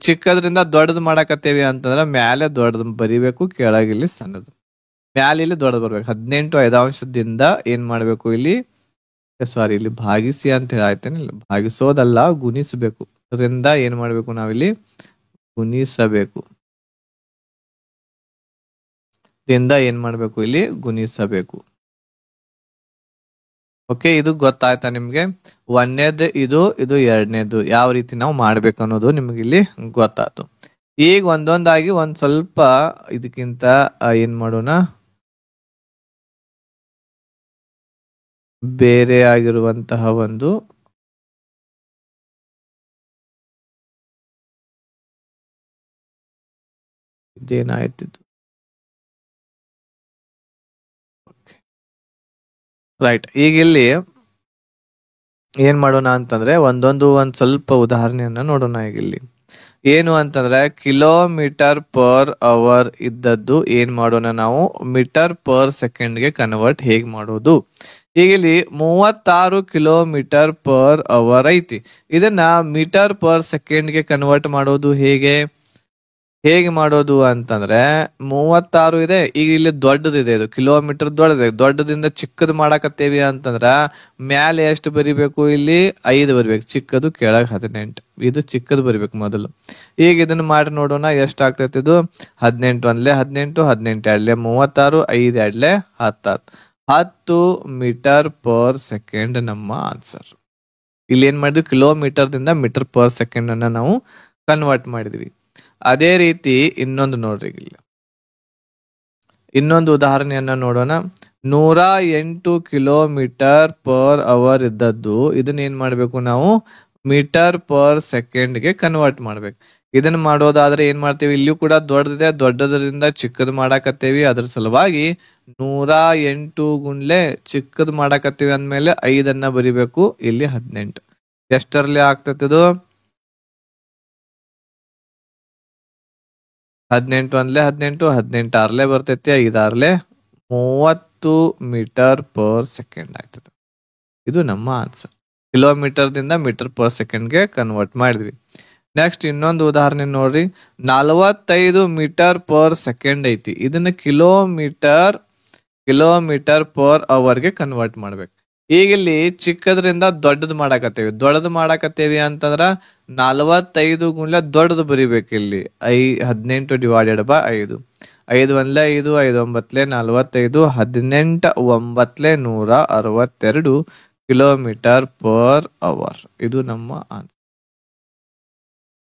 Speaker 1: ಚಿಕ್ಕದ್ರಿಂದ ದೊಡ್ಡದು ಮಾಡಾಕತ್ತೇವಿ ಅಂತಂದ್ರ ಮ್ಯಾಲೆ ದೊಡ್ಡದು ಬರಿಬೇಕು, ಕೆಳಗಿಲ್ಲಿ ಸಣ್ಣದು. ಮ್ಯಾಲೆ ಇಲ್ಲಿ ದೊಡ್ಡದು ಬರ್ಬೇಕು. 18 5 ಏನ್ ಮಾಡ್ಬೇಕು ಇಲ್ಲಿ, ಸಾರಿ ಇಲ್ಲಿ ಭಾಗಿಸಿ ಅಂತ ಹೇಳಿ ಆಯ್ತೇನೆ, ಭಾಗಿಸೋದಲ್ಲ ಗುಣಿಸಬೇಕು. ಅದರಿಂದ ಏನ್ ಮಾಡ್ಬೇಕು ನಾವಿಲ್ಲಿ ಗುಣಿಸಬೇಕು. ದಿಂದ ಏನ್ ಮಾಡ್ಬೇಕು ಇಲ್ಲಿ ಗುಣಿಸಬೇಕು. ಓಕೆ, ಇದು ಗೊತ್ತಾಯ್ತಾ ನಿಮ್ಗೆ? ಒಂದನೇದು ಇದು ಎರಡನೇದು ಯಾವ ರೀತಿ ನಾವು ಮಾಡ್ಬೇಕು ಅನ್ನೋದು ನಿಮ್ಗೆ ಇಲ್ಲಿ ಗೊತ್ತಾಯ್ತು. ಈಗ ಒಂದೊಂದಾಗಿ ಒಂದ್ ಸ್ವಲ್ಪ ಇದಕ್ಕಿಂತ ಏನ್ ಮಾಡೋಣ, ಬೇರೆ ಆಗಿರುವಂತಹ ಒಂದು ಇದೇನಾಯ್ತಿದ್ದು, ರೈಟ್. ಈಗ ಇಲ್ಲಿ ಏನ್ ಮಾಡೋಣ ಅಂತಂದ್ರೆ ಒಂದ್ ಸ್ವಲ್ಪ ಉದಾಹರಣೆಯನ್ನ ನೋಡೋಣ. ಈಗ ಇಲ್ಲಿ ಏನು ಅಂತಂದ್ರೆ ಕಿಲೋಮೀಟರ್ ಪರ್ ಅವರ್ ಇದ್ದದ್ದು ಏನ್ ಮಾಡೋಣ ನಾವು ಮೀಟರ್ ಪರ್ ಸೆಕೆಂಡ್ಗೆ ಕನ್ವರ್ಟ್ ಹೇಗ್ ಮಾಡೋದು. ಈಗ ಇಲ್ಲಿ 36 ಕಿಲೋಮೀಟರ್ ಪರ್ ಅವರ್ ಐತಿ. ಇದನ್ನ ಮೀಟರ್ ಪರ್ ಸೆಕೆಂಡ್ಗೆ ಕನ್ವರ್ಟ್ ಮಾಡೋದು ಹೇಗೆ ಮಾಡೋದು ಅಂತಂದ್ರೆ 36 ಇದೆ. ಈಗ ಇಲ್ಲಿ ದೊಡ್ಡದಿದೆ, ಇದು ಕಿಲೋಮೀಟರ್ ದೊಡ್ಡದಿದೆ. ದೊಡ್ಡದಿಂದ ಚಿಕ್ಕದು ಮಾಡಾಕತ್ತೇವಿ ಅಂತಂದ್ರ ಮ್ಯಾಲೆ ಎಷ್ಟು ಬರಿಬೇಕು, ಇಲ್ಲಿ 5 ಬರಿಬೇಕು, ಚಿಕ್ಕದು ಕೆಳಗೆ 18. ಇದು ಚಿಕ್ಕದು ಬರಿಬೇಕು ಮೊದಲು. ಈಗ ಇದನ್ನ ಮಾಡಿ ನೋಡೋಣ ಎಷ್ಟು ಆಗ್ತೈತಿ. ಇದು 18 1 18, 18 2 36, 5 2 10 10 ಮೀಟರ್ ಪರ್ ಸೆಕೆಂಡ್ ನಮ್ಮ ಆನ್ಸರ್. ಇಲ್ಲಿ ಏನ್ ಮಾಡಿದ್ವಿ, ಕಿಲೋಮೀಟರ್ ದಿಂದ ಮೀಟರ್ ಪರ್ ಸೆಕೆಂಡ್ ಅನ್ನ ನಾವು ಕನ್ವರ್ಟ್ ಮಾಡಿದ್ವಿ. ಅದೇ ರೀತಿ ಇನ್ನೊಂದು ನೋಡ್ರಿ, ಇಲ್ಲಿ ಇನ್ನೊಂದು ಉದಾಹರಣೆಯನ್ನ ನೋಡೋಣ. 108 ಕಿಲೋಮೀಟರ್ ಪರ್ ಅವರ್ ಇದ್ದದ್ದು ಇದನ್ನ ಏನ್ ಮಾಡ್ಬೇಕು ನಾವು ಮೀಟರ್ ಪರ್ ಸೆಕೆಂಡ್ಗೆ ಕನ್ವರ್ಟ್ ಮಾಡ್ಬೇಕು. ಇದನ್ನ ಮಾಡೋದಾದ್ರೆ ಏನ್ ಮಾಡ್ತೀವಿ, ಇಲ್ಲಿಯೂ ಕೂಡ ದೊಡ್ಡದಿದೆ, ದೊಡ್ಡದರಿಂದ ಚಿಕ್ಕದು ಮಾಡಾಕತ್ತೇವಿ. ಅದ್ರ ಸಲುವಾಗಿ 108 ಗುಂಡ್ಲೆ ಚಿಕ್ಕದು ಮಾಡಾಕತ್ತೀವಿ ಅಂದ್ಮೇಲೆ 5 ಬರಿಬೇಕು. ಇಲ್ಲಿ 18 ಎಷ್ಟರಲ್ಲಿ ಆಗ್ತೈತಿದು, 18 1 18, 18 6 ಬರ್ತೈತಿ, 5 6 30 ಮೀಟರ್ ಪರ್ ಸೆಕೆಂಡ್ ಆಗ್ತದೆ. ಇದು ನಮ್ಮ ಆನ್ಸರ್. ಕಿಲೋಮೀಟರ್ ದಿಂದ ಮೀಟರ್ ಪರ್ ಸೆಕೆಂಡ್ಗೆ ಕನ್ವರ್ಟ್ ಮಾಡಿದ್ವಿ. ನೆಕ್ಸ್ಟ್ ಇನ್ನೊಂದು ಉದಾಹರಣೆ ನೋಡ್ರಿ. 45 ಮೀಟರ್ ಪರ್ ಸೆಕೆಂಡ್ ಐತಿ. ಇದನ್ನ ಕಿಲೋಮೀಟರ್ ಪರ್ ಅವರ್ಗೆ ಕನ್ವರ್ಟ್ ಮಾಡ್ಬೇಕು. ಈಗ ಇಲ್ಲಿ ಚಿಕ್ಕದ್ರಿಂದ ದೊಡ್ಡದು ಮಾಡಾಕತ್ತೇವಿ ಅಂತಂದ್ರ 45 ಗುಂಡ್ಲೆ ದೊಡ್ಡದು ಬರಿಬೇಕು. ಇಲ್ಲಿ 18 divided by 5. 5 1 5, 5 9 45, 18 9 162 kilometre per hour. ಇದು ನಮ್ಮ answer.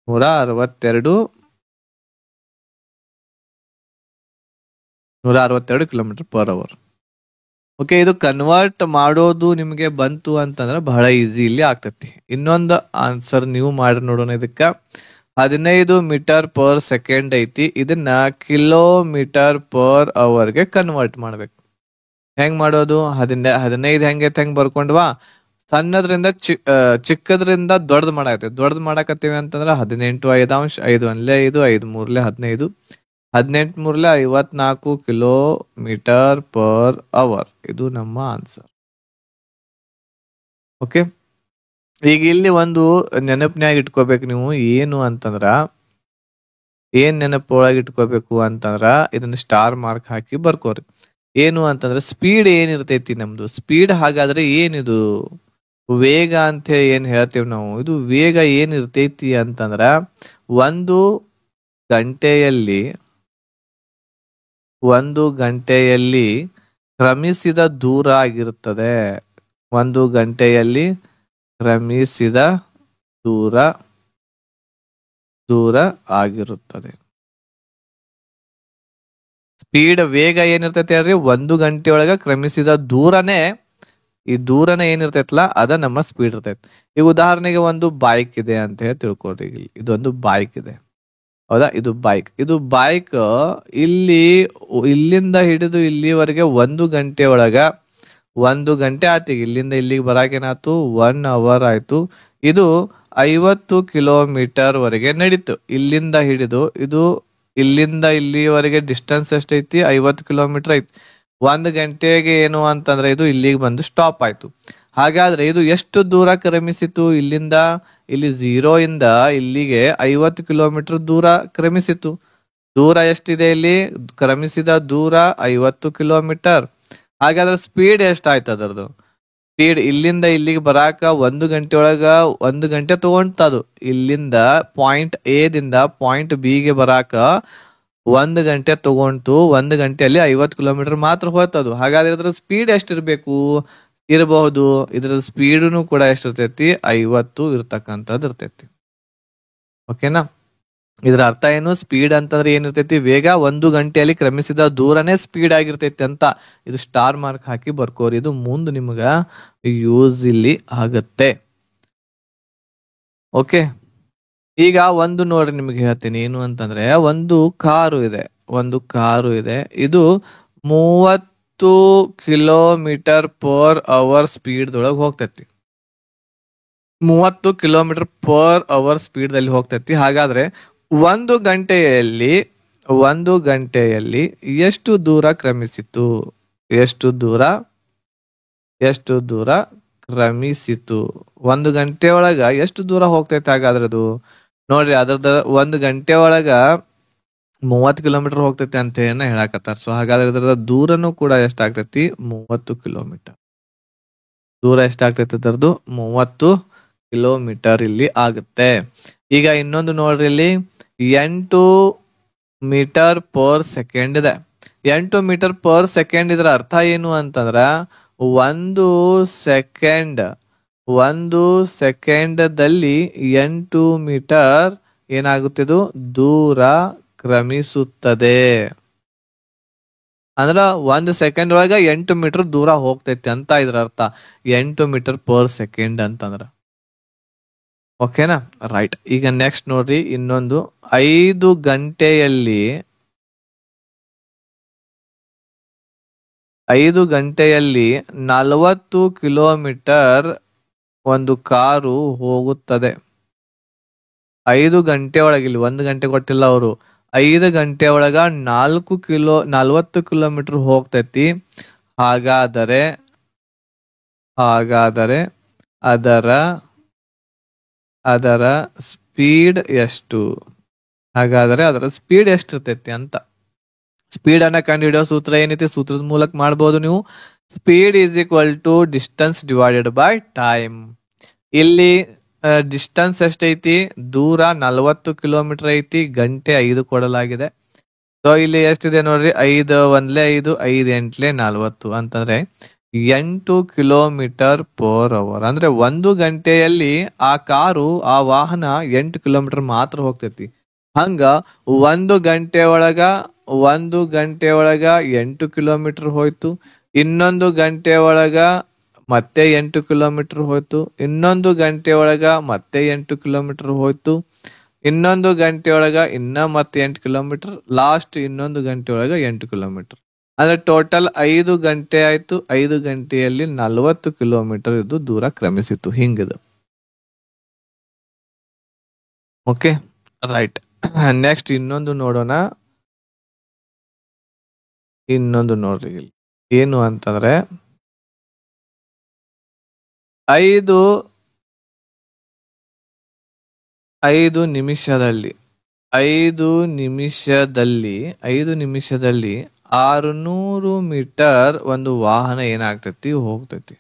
Speaker 1: 162 kilometre per hour. Okay, ಇದು ಕನ್ವರ್ಟ್ ಮಾಡೋದು ನಿಮ್ಗೆ ಬಂತು ಅಂತಂದ್ರೆ ಬಹಳ ಈಸಿ ಇಲ್ಲಿ ಆಗ್ತೈತಿ. ಇನ್ನೊಂದು ಆನ್ಸರ್ ನೀವು ಮಾಡಿ ನೋಡೋಣ. ಇದಕ್ಕ 15 ಮೀಟರ್ ಪರ್ ಸೆಕೆಂಡ್ ಐತಿ. ಇದನ್ನ ಕಿಲೋಮೀಟರ್ ಪರ್ ಅವರ್ಗೆ ಕನ್ವರ್ಟ್ ಮಾಡ್ಬೇಕು. ಹೆಂಗ್ ಮಾಡೋದು, 15 ಹೆಂಗ್ ಬರ್ಕೊಂಡ್ವಾ, ಸಣ್ಣದ್ರಿಂದ ಚಿಕ್ಕದ್ರಿಂದ ದೊಡ್ಡದು ಮಾಡಾಕತ್ತೀವಿ ಅಂತಂದ್ರ 18 5 5 1 5, 5 3 15, 18 3 54 ಕಿಲೋಮೀಟರ್ ಪರ್ ಅವರ್. ಇದು ನಮ್ಮ ಆನ್ಸರ್. ಓಕೆ, ಈಗ ಇಲ್ಲಿ ಒಂದು ನೆನಪಿನಾಗ ಇಟ್ಕೋಬೇಕು ನೀವು. ಏನು ಅಂತಂದ್ರ ಏನ್ ನೆನಪೊಳಗೆ ಇಟ್ಕೋಬೇಕು ಅಂತಂದ್ರ ಇದನ್ನ ಸ್ಟಾರ್ ಮಾರ್ಕ್ ಹಾಕಿ ಬರ್ಕೋರಿ. ಏನು ಅಂತಂದ್ರೆ ಸ್ಪೀಡ್ ಏನಿರ್ತೈತಿ ನಮ್ದು ಸ್ಪೀಡ್. ಹಾಗಾದ್ರೆ ಏನಿದು ವೇಗ ಅಂತ ಏನ್ ಹೇಳ್ತೇವೆ ನಾವು, ಇದು ವೇಗ ಏನಿರ್ತೈತಿ ಅಂತಂದ್ರ ಒಂದು ಗಂಟೆಯಲ್ಲಿ ಕ್ರಮಿಸಿದ ದೂರ ಆಗಿರುತ್ತದೆ. 1 ಗಂಟೆಯಲ್ಲಿ ಕ್ರಮಿಸಿದ ದೂರ ಆಗಿರುತ್ತದೆ. ಸ್ಪೀಡ್ ವೇಗ ಏನಿರ್ತೈತಿ ಹೇಳ್ರಿ, 1 ಗಂಟೆಯೊಳಗ ಕ್ರಮಿಸಿದ ದೂರನೇ, ಈ ದೂರನೇ ಏನಿರ್ತೈತಲ್ಲ ಅದ ನಮ್ಮ ಸ್ಪೀಡ್ ಇರ್ತೈತಿ. ಈಗ ಉದಾಹರಣೆಗೆ ಒಂದು ಬೈಕ್ ಇದೆ ಅಂತ ಹೇಳಿ ತಿಳ್ಕೊಳ್ರಿ. ಇದೊಂದು ಬೈಕ್ ಇದೆ, ಹೌದಾ? ಇದು ಬೈಕ್ ಇಲ್ಲಿಂದ ಹಿಡಿದು ಇಲ್ಲಿವರೆಗೆ 1 ಗಂಟೆ ಒಳಗ 1 ಗಂಟೆ ಆಯ್ತು. ಇಲ್ಲಿಂದ ಇಲ್ಲಿಗೆ ಬರಾಕೇನಾಯ್ತು 1 ಅವರ್ ಆಯ್ತು. ಇದು 50 ಕಿಲೋಮೀಟರ್ ವರೆಗೆ ನಡೀತು. ಇಲ್ಲಿಂದ ಹಿಡಿದು ಇಲ್ಲಿಂದ ಇಲ್ಲಿವರೆಗೆ ಡಿಸ್ಟೆನ್ಸ್ ಎಷ್ಟೈತಿ, 50 ಕಿಲೋಮೀಟರ್ ಐತಿ. 1 ಗಂಟೆಗೆ ಏನು ಅಂತಂದ್ರೆ ಇದು ಇಲ್ಲಿಗೆ ಬಂದು ಸ್ಟಾಪ್ ಆಯ್ತು. ಹಾಗಾದ್ರೆ ಇದು ಎಷ್ಟು ದೂರ ಕ್ರಮಿಸಿತು, ಇಲ್ಲಿಂದ ಇಲ್ಲಿ 0 ಇಂದ ಇಲ್ಲಿಗೆ 50 ಕಿಲೋಮೀಟರ್ ದೂರ ಕ್ರಮಿಸಿತು. ದೂರ ಎಷ್ಟಿದೆ ಇಲ್ಲಿ? ಕ್ರಮಿಸಿದ ದೂರ 50 ಕಿಲೋಮೀಟರ್. ಹಾಗಾದ್ರೆ ಸ್ಪೀಡ್ ಎಷ್ಟಾಯ್ತು ಅದರದು? ಸ್ಪೀಡ್ ಇಲ್ಲಿಂದ ಇಲ್ಲಿಗೆ ಬರಾಕ 1 ಗಂಟೆ ಒಳಗ 1 ಗಂಟೆ ತಗೊಂತದು. ಇಲ್ಲಿಂದ ಪಾಯಿಂಟ್ ಎ ದಿಂದ ಪಾಯಿಂಟ್ ಬಿ ಗೆ ಬರಾಕ 1 ಗಂಟೆ ತಗೊಂತು. 1 ಗಂಟೆಯಲ್ಲಿ 50 ಕಿಲೋಮೀಟರ್ ಮಾತ್ರ ಹೋಗ್ತದು. ಹಾಗಾದ್ರೆ ಇದ್ರ ಸ್ಪೀಡ್ ಎಷ್ಟಿರ್ಬೇಕು? ಇರಬಹುದು. ಇದ್ರ ಸ್ಪೀಡ್ನು ಕೂಡ ಎಷ್ಟಿರ್ತೈತಿ? 50 ಇರ್ತಕ್ಕಂಥದ್ದು ಇರ್ತೈತಿ. ಓಕೆನಾ? ಇದ್ರ ಅರ್ಥ ಏನು? ಸ್ಪೀಡ್ ಅಂತಂದ್ರೆ ಏನಿರ್ತೈತಿ? ವೇಗ 1 ಗಂಟೆಯಲ್ಲಿ ಕ್ರಮಿಸಿದ ದೂರನೇ ಸ್ಪೀಡ್ ಆಗಿರ್ತೈತಿ ಅಂತ. ಇದು ಸ್ಟಾರ್ ಮಾರ್ಕ್ ಹಾಕಿ ಬರ್ಕೋರಿ. ಇದು ಮುಂದೆ ನಿಮ್ಗ ಯೂಸ್ ಇಲ್ಲಿ ಆಗತ್ತೆ. ಓಕೆ, ಈಗ ಒಂದು ನೋಡ್ರಿ ನಿಮ್ಗೆ ಹೇಳ್ತೀನಿ ಏನು ಅಂತಂದ್ರೆ, ಒಂದು ಕಾರು ಇದೆ. ಇದು 30 ಕಿಲೋಮೀಟರ್ ಪರ್ ಅವರ್ ಸ್ಪೀಡ್ ದೊಳಗೆ ಹೋಗ್ತೈತಿ. 30 ಕಿಲೋಮೀಟರ್ ಪರ್ ಅವರ್ ಸ್ಪೀಡ್ ದಲ್ಲಿ ಹೋಗ್ತೈತಿ. ಹಾಗಾದ್ರೆ 1 ಗಂಟೆಯಲ್ಲಿ ಎಷ್ಟು ದೂರ ಕ್ರಮಿಸಿತು? ಎಷ್ಟು ದೂರ ಕ್ರಮಿಸಿತು? 1 ಗಂಟೆ ಒಳಗ ಎಷ್ಟು ದೂರ ಹೋಗ್ತೈತಿ? ಹಾಗಾದ್ರೆ ಅದು ನೋಡ್ರಿ, ಅದ್ರದ 1 ಗಂಟೆ ಒಳಗ 30 ಕಿಲೋಮೀಟರ್ ಹೋಗ್ತೈತಿ ಅಂತ ಹೇಳಕತ್ತಾರ. ಸೊ ಹಾಗಾದ್ರೆ ಇದ್ರದ ದೂರನು ಕೂಡ ಎಷ್ಟಾಗ್ತೈತಿ? 30 ಕಿಲೋಮೀಟರ್. ದೂರ ಎಷ್ಟಾಗ್ತೈತಿ ಅದರದ್ದು? 30 ಕಿಲೋಮೀಟರ್ ಇಲ್ಲಿ ಆಗುತ್ತೆ. ಈಗ ಇನ್ನೊಂದು ನೋಡ್ರಿ, ಇಲ್ಲಿ 8 ಮೀಟರ್ ಪರ್ ಸೆಕೆಂಡ್ ಇದೆ. 8 ಮೀಟರ್ ಪರ್ ಸೆಕೆಂಡ್ ಇದರ ಅರ್ಥ ಏನು ಅಂತಂದ್ರ, 1 ಸೆಕೆಂಡದಲ್ಲಿ 8 ಮೀಟರ್ ಏನಾಗುತ್ತಿದ್ದು ದೂರ ಕ್ರಮಿಸುತ್ತದೆ. ಅಂದ್ರ 1 ಸೆಕೆಂಡ್ ಒಳಗ 8 ಮೀಟರ್ ದೂರ ಹೋಗ್ತೈತಿ ಅಂತ ಇದ್ರ ಅರ್ಥ. 8 ಮೀಟರ್ ಪರ್ ಸೆಕೆಂಡ್ ಅಂತಂದ್ರ. ಓಕೆನಾ? ರೈಟ್. ಈಗ ನೆಕ್ಸ್ಟ್ ನೋಡ್ರಿ, ಇನ್ನೊಂದು 5 ಗಂಟೆಯಲ್ಲಿ 40 ಕಿಲೋಮೀಟರ್ ಒಂದು ಕಾರು ಹೋಗುತ್ತದೆ. 5 ಗಂಟೆ ಒಳಗೆ, ಇಲ್ಲಿ 1 ಗಂಟೆ ಕೊಟ್ಟಿಲ್ಲ ಅವರು, 5 ಗಂಟೆ ಒಳಗ 40 ಕಿಲೋಮೀಟರ್ ಹೋಗ್ತೈತಿ. ಹಾಗಾದರೆ ಅದರ ಸ್ಪೀಡ್ ಎಷ್ಟು? ಹಾಗಾದ್ರೆ ಅದರ ಸ್ಪೀಡ್ ಎಷ್ಟಿರ್ತೈತಿ ಅಂತ. ಸ್ಪೀಡ್ ಅನ್ನ ಕಂಡು ಹಿಡಿಯೋ ಸೂತ್ರ ಏನೈತಿ? ಸೂತ್ರದ ಮೂಲಕ ಮಾಡಬಹುದು ನೀವು. Speed is equal to distance divided by time. ಇಲ್ಲಿ ಡಿಸ್ಟೆನ್ಸ್ ಎಷ್ಟೈತಿ? ದೂರ 40 ಕಿಲೋಮೀಟರ್ ಐತಿ. ಗಂಟೆ 5 ಕೊಡಲಾಗಿದೆ. ಸೊ ಇಲ್ಲಿ ಎಷ್ಟಿದೆ ನೋಡ್ರಿ, 5 1 5 5 8 40 ಅಂತಂದ್ರೆ 8 ಕಿಲೋಮೀಟರ್ ಪರ್ ಅವರ್. ಅಂದ್ರೆ 1 ಗಂಟೆಯಲ್ಲಿ ಆ ಕಾರು, ಆ ವಾಹನ 8 ಕಿಲೋಮೀಟರ್ ಮಾತ್ರ ಹೋಗ್ತೈತಿ. ಹಂಗ 1 ಗಂಟೆ ಒಳಗ 8 ಕಿಲೋಮೀಟರ್ ಹೋಯ್ತು. ಇನ್ನೊಂದು ಗಂಟೆ ಒಳಗ ಮತ್ತೆ 8 ಕಿಲೋಮೀಟರ್ ಹೋಯ್ತು. ಇನ್ನೊಂದು ಗಂಟೆ ಒಳಗ ಮತ್ತೆ 8 ಕಿಲೋಮೀಟರ್ ಹೋಯ್ತು. ಇನ್ನೊಂದು ಗಂಟೆ ಒಳಗ ಮತ್ತೆ 8 ಕಿಲೋಮೀಟರ್. ಲಾಸ್ಟ್ ಇನ್ನೊಂದು ಗಂಟೆ ಒಳಗ 8 ಕಿಲೋಮೀಟರ್. ಅಂದ್ರೆ ಟೋಟಲ್ 5 ಗಂಟೆ ಆಯ್ತು. 5 ಗಂಟೆಯಲ್ಲಿ 40 ಕಿಲೋಮೀಟರ್ ಇದು ದೂರ ಕ್ರಮಿಸಿತು. ಹಿಂಗಿದು. Okay, right. ನೆಕ್ಸ್ಟ್ ಇನ್ನೊಂದು ನೋಡೋಣ. ಇನ್ನೊಂದು ನೋಡ್ರಿ, ಇಲ್ಲಿ ಏನು ಅಂತಂದ್ರೆ, 5 ನಿಮಿಷದಲ್ಲಿ 600 ಮೀಟರ್ ಒಂದು ವಾಹನ ಏನಾಗ್ತೈತಿ? ಹೋಗ್ತೈತಿ.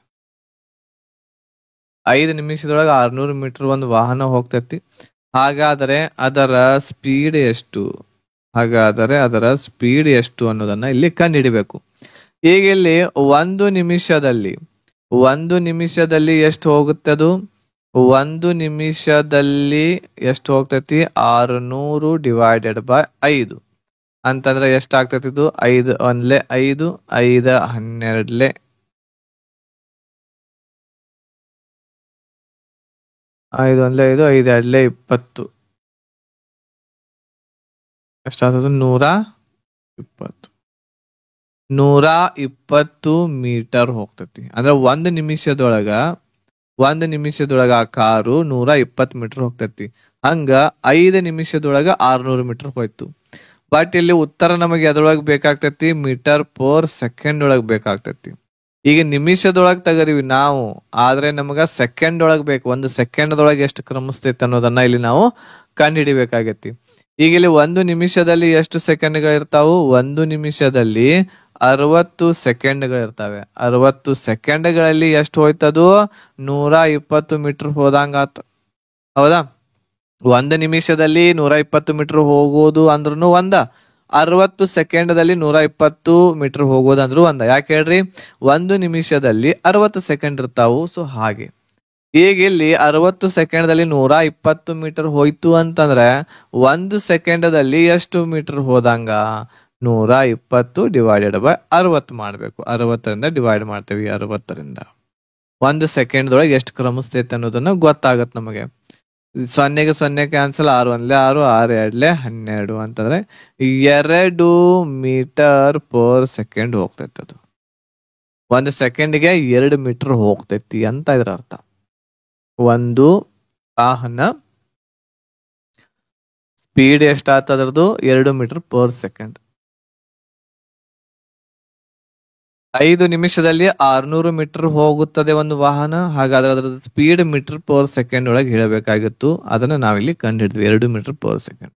Speaker 1: 5 ನಿಮಿಷದೊಳಗೆ 600 ಮೀಟರ್ ಒಂದು ವಾಹನ ಹೋಗ್ತೈತಿ. ಹಾಗಾದರೆ ಅದರ ಸ್ಪೀಡ್ ಎಷ್ಟು? ಅನ್ನೋದನ್ನ ಇಲ್ಲಿ ಕಂಡುಹಿಡಿಬೇಕು. ಈಗ ಇಲ್ಲಿ 1 ನಿಮಿಷದಲ್ಲಿ ಎಷ್ಟು ಹೋಗುತ್ತೆ? ಅದು 1 ನಿಮಿಷದಲ್ಲಿ ಎಷ್ಟು ಹೋಗ್ತೈತಿ? 600 ಡಿವೈಡೆಡ್ ಬೈ 5 ಅಂತಂದ್ರೆ ಎಷ್ಟಾಗ್ತೈತಿ? ಇದು 5 1 5 5 12 5 1 5 5 2 20 ಎಷ್ಟಾಗ್ತದೆ? 120 ಮೀಟರ್ ಹೋಗ್ತೈತಿ. ಅಂದ್ರೆ 1 ನಿಮಿಷದೊಳಗ ಆ ಕಾರು 120 ಮೀಟರ್ ಹೋಗ್ತೈತಿ. ಹಂಗ 5 ನಿಮಿಷದೊಳಗ 600 ಮೀಟರ್ ಹೋಯ್ತು. ಬಟ್ ಇಲ್ಲಿ ಉತ್ತರ ನಮಗೆ ಎದ್ರೊಳಗೆ ಬೇಕಾಗ್ತೈತಿ? ಮೀಟರ್ ಪರ್ ಸೆಕೆಂಡ್ ಒಳಗೆ ಬೇಕಾಗ್ತೈತಿ. ಈಗ ನಿಮಿಷದೊಳಗೆ ತೆಗದೀವಿ ನಾವು, ಆದ್ರೆ ನಮಗ ಸೆಕೆಂಡ್ ಒಳಗ್ ಬೇಕು. 1 ಸೆಕೆಂಡ್ದೊಳಗೆ ಎಷ್ಟು ಕ್ರಮಿಸ್ತೈತೆ ಅನ್ನೋದನ್ನ ಇಲ್ಲಿ ನಾವು ಕಂಡು ಹಿಡಿಬೇಕಾಗೈತಿ. ಈಗ ಇಲ್ಲಿ 1 ನಿಮಿಷದಲ್ಲಿ ಎಷ್ಟು ಸೆಕೆಂಡ್ಗಳಿರ್ತಾವು? 1 ನಿಮಿಷದಲ್ಲಿ 60 ಸೆಕೆಂಡ್ಗಳಿರ್ತಾವೆ. 60 ಸೆಕೆಂಡ್ಗಳಲ್ಲಿ ಎಷ್ಟು ಹೋಯ್ತದು? 120 ಮೀಟರ್ ಹೋದಂಗಾತ. ಹೌದಾ? 1 ನಿಮಿಷದಲ್ಲಿ 120 ಮೀಟರ್ ಹೋಗೋದು ಅಂದ್ರೂ 60 ಸೆಕೆಂಡ್ದಲ್ಲಿ 120 ಮೀಟರ್ ಹೋಗೋದಂದ್ರು ಯಾಕೆ ಹೇಳ್ರಿ? 1 ನಿಮಿಷದಲ್ಲಿ 60 ಸೆಕೆಂಡ್ ಇರ್ತಾವು. ಸೊ ಹಾಗೆ ಈಗ ಇಲ್ಲಿ 60 ಸೆಕೆಂಡ್ದಲ್ಲಿ 120 ಮೀಟರ್ ಹೋಯ್ತು ಅಂತಂದ್ರೆ 1 ಸೆಕೆಂಡದಲ್ಲಿ ಎಷ್ಟು ಮೀಟರ್ ಹೋದಂಗ? 120 ಡಿವೈಡೆಡ್ ಬೈ 60 ಮಾಡ್ಬೇಕು. 60ರಿಂದ ಡಿವೈಡ್ ಮಾಡ್ತೇವಿ. 60ರಿಂದ 1 ಸೆಕೆಂಡ್ದೊಳಗೆ ಎಷ್ಟು ಕ್ರಮಿಸ್ತೈತೆ ಅನ್ನೋದನ್ನ ಗೊತ್ತಾಗತ್ತೆ ನಮಗೆ. 0ಗೆ 0 ಕ್ಯಾನ್ಸಲ್, 6 1 6, 6 2 12 ಅಂತಂದ್ರೆ 2 ಮೀಟರ್ ಪರ್ ಸೆಕೆಂಡ್ ಹೋಗ್ತೈತೆ. ಅದು 1 ಸೆಕೆಂಡ್ಗೆ 2 ಮೀಟರ್ ಹೋಗ್ತೈತಿ ಅಂತ ಇದ್ರ ಅರ್ಥ. ಒಂದು ವಾಹನ ಸ್ಪೀಡ್ ಎಷ್ಟಾತ ಅದ್ರದ್ದು? 2 ಮೀಟರ್ ಪರ್ ಸೆಕೆಂಡ್. 5 ನಿಮಿಷದಲ್ಲಿ 600 ಮೀಟರ್ ಹೋಗುತ್ತದೆ ಒಂದು ವಾಹನ. ಹಾಗಾದ್ರೆ ಅದರ ಸ್ಪೀಡ್ ಮೀಟರ್ ಪರ್ ಸೆಕೆಂಡ್ ಒಳಗೆ ಹೇಳಬೇಕಾಗಿತ್ತು. ಅದನ್ನ ನಾವಿಲ್ಲಿ ಕಂಡು ಹಿಡಿದ್ವಿ, 2 metre per second.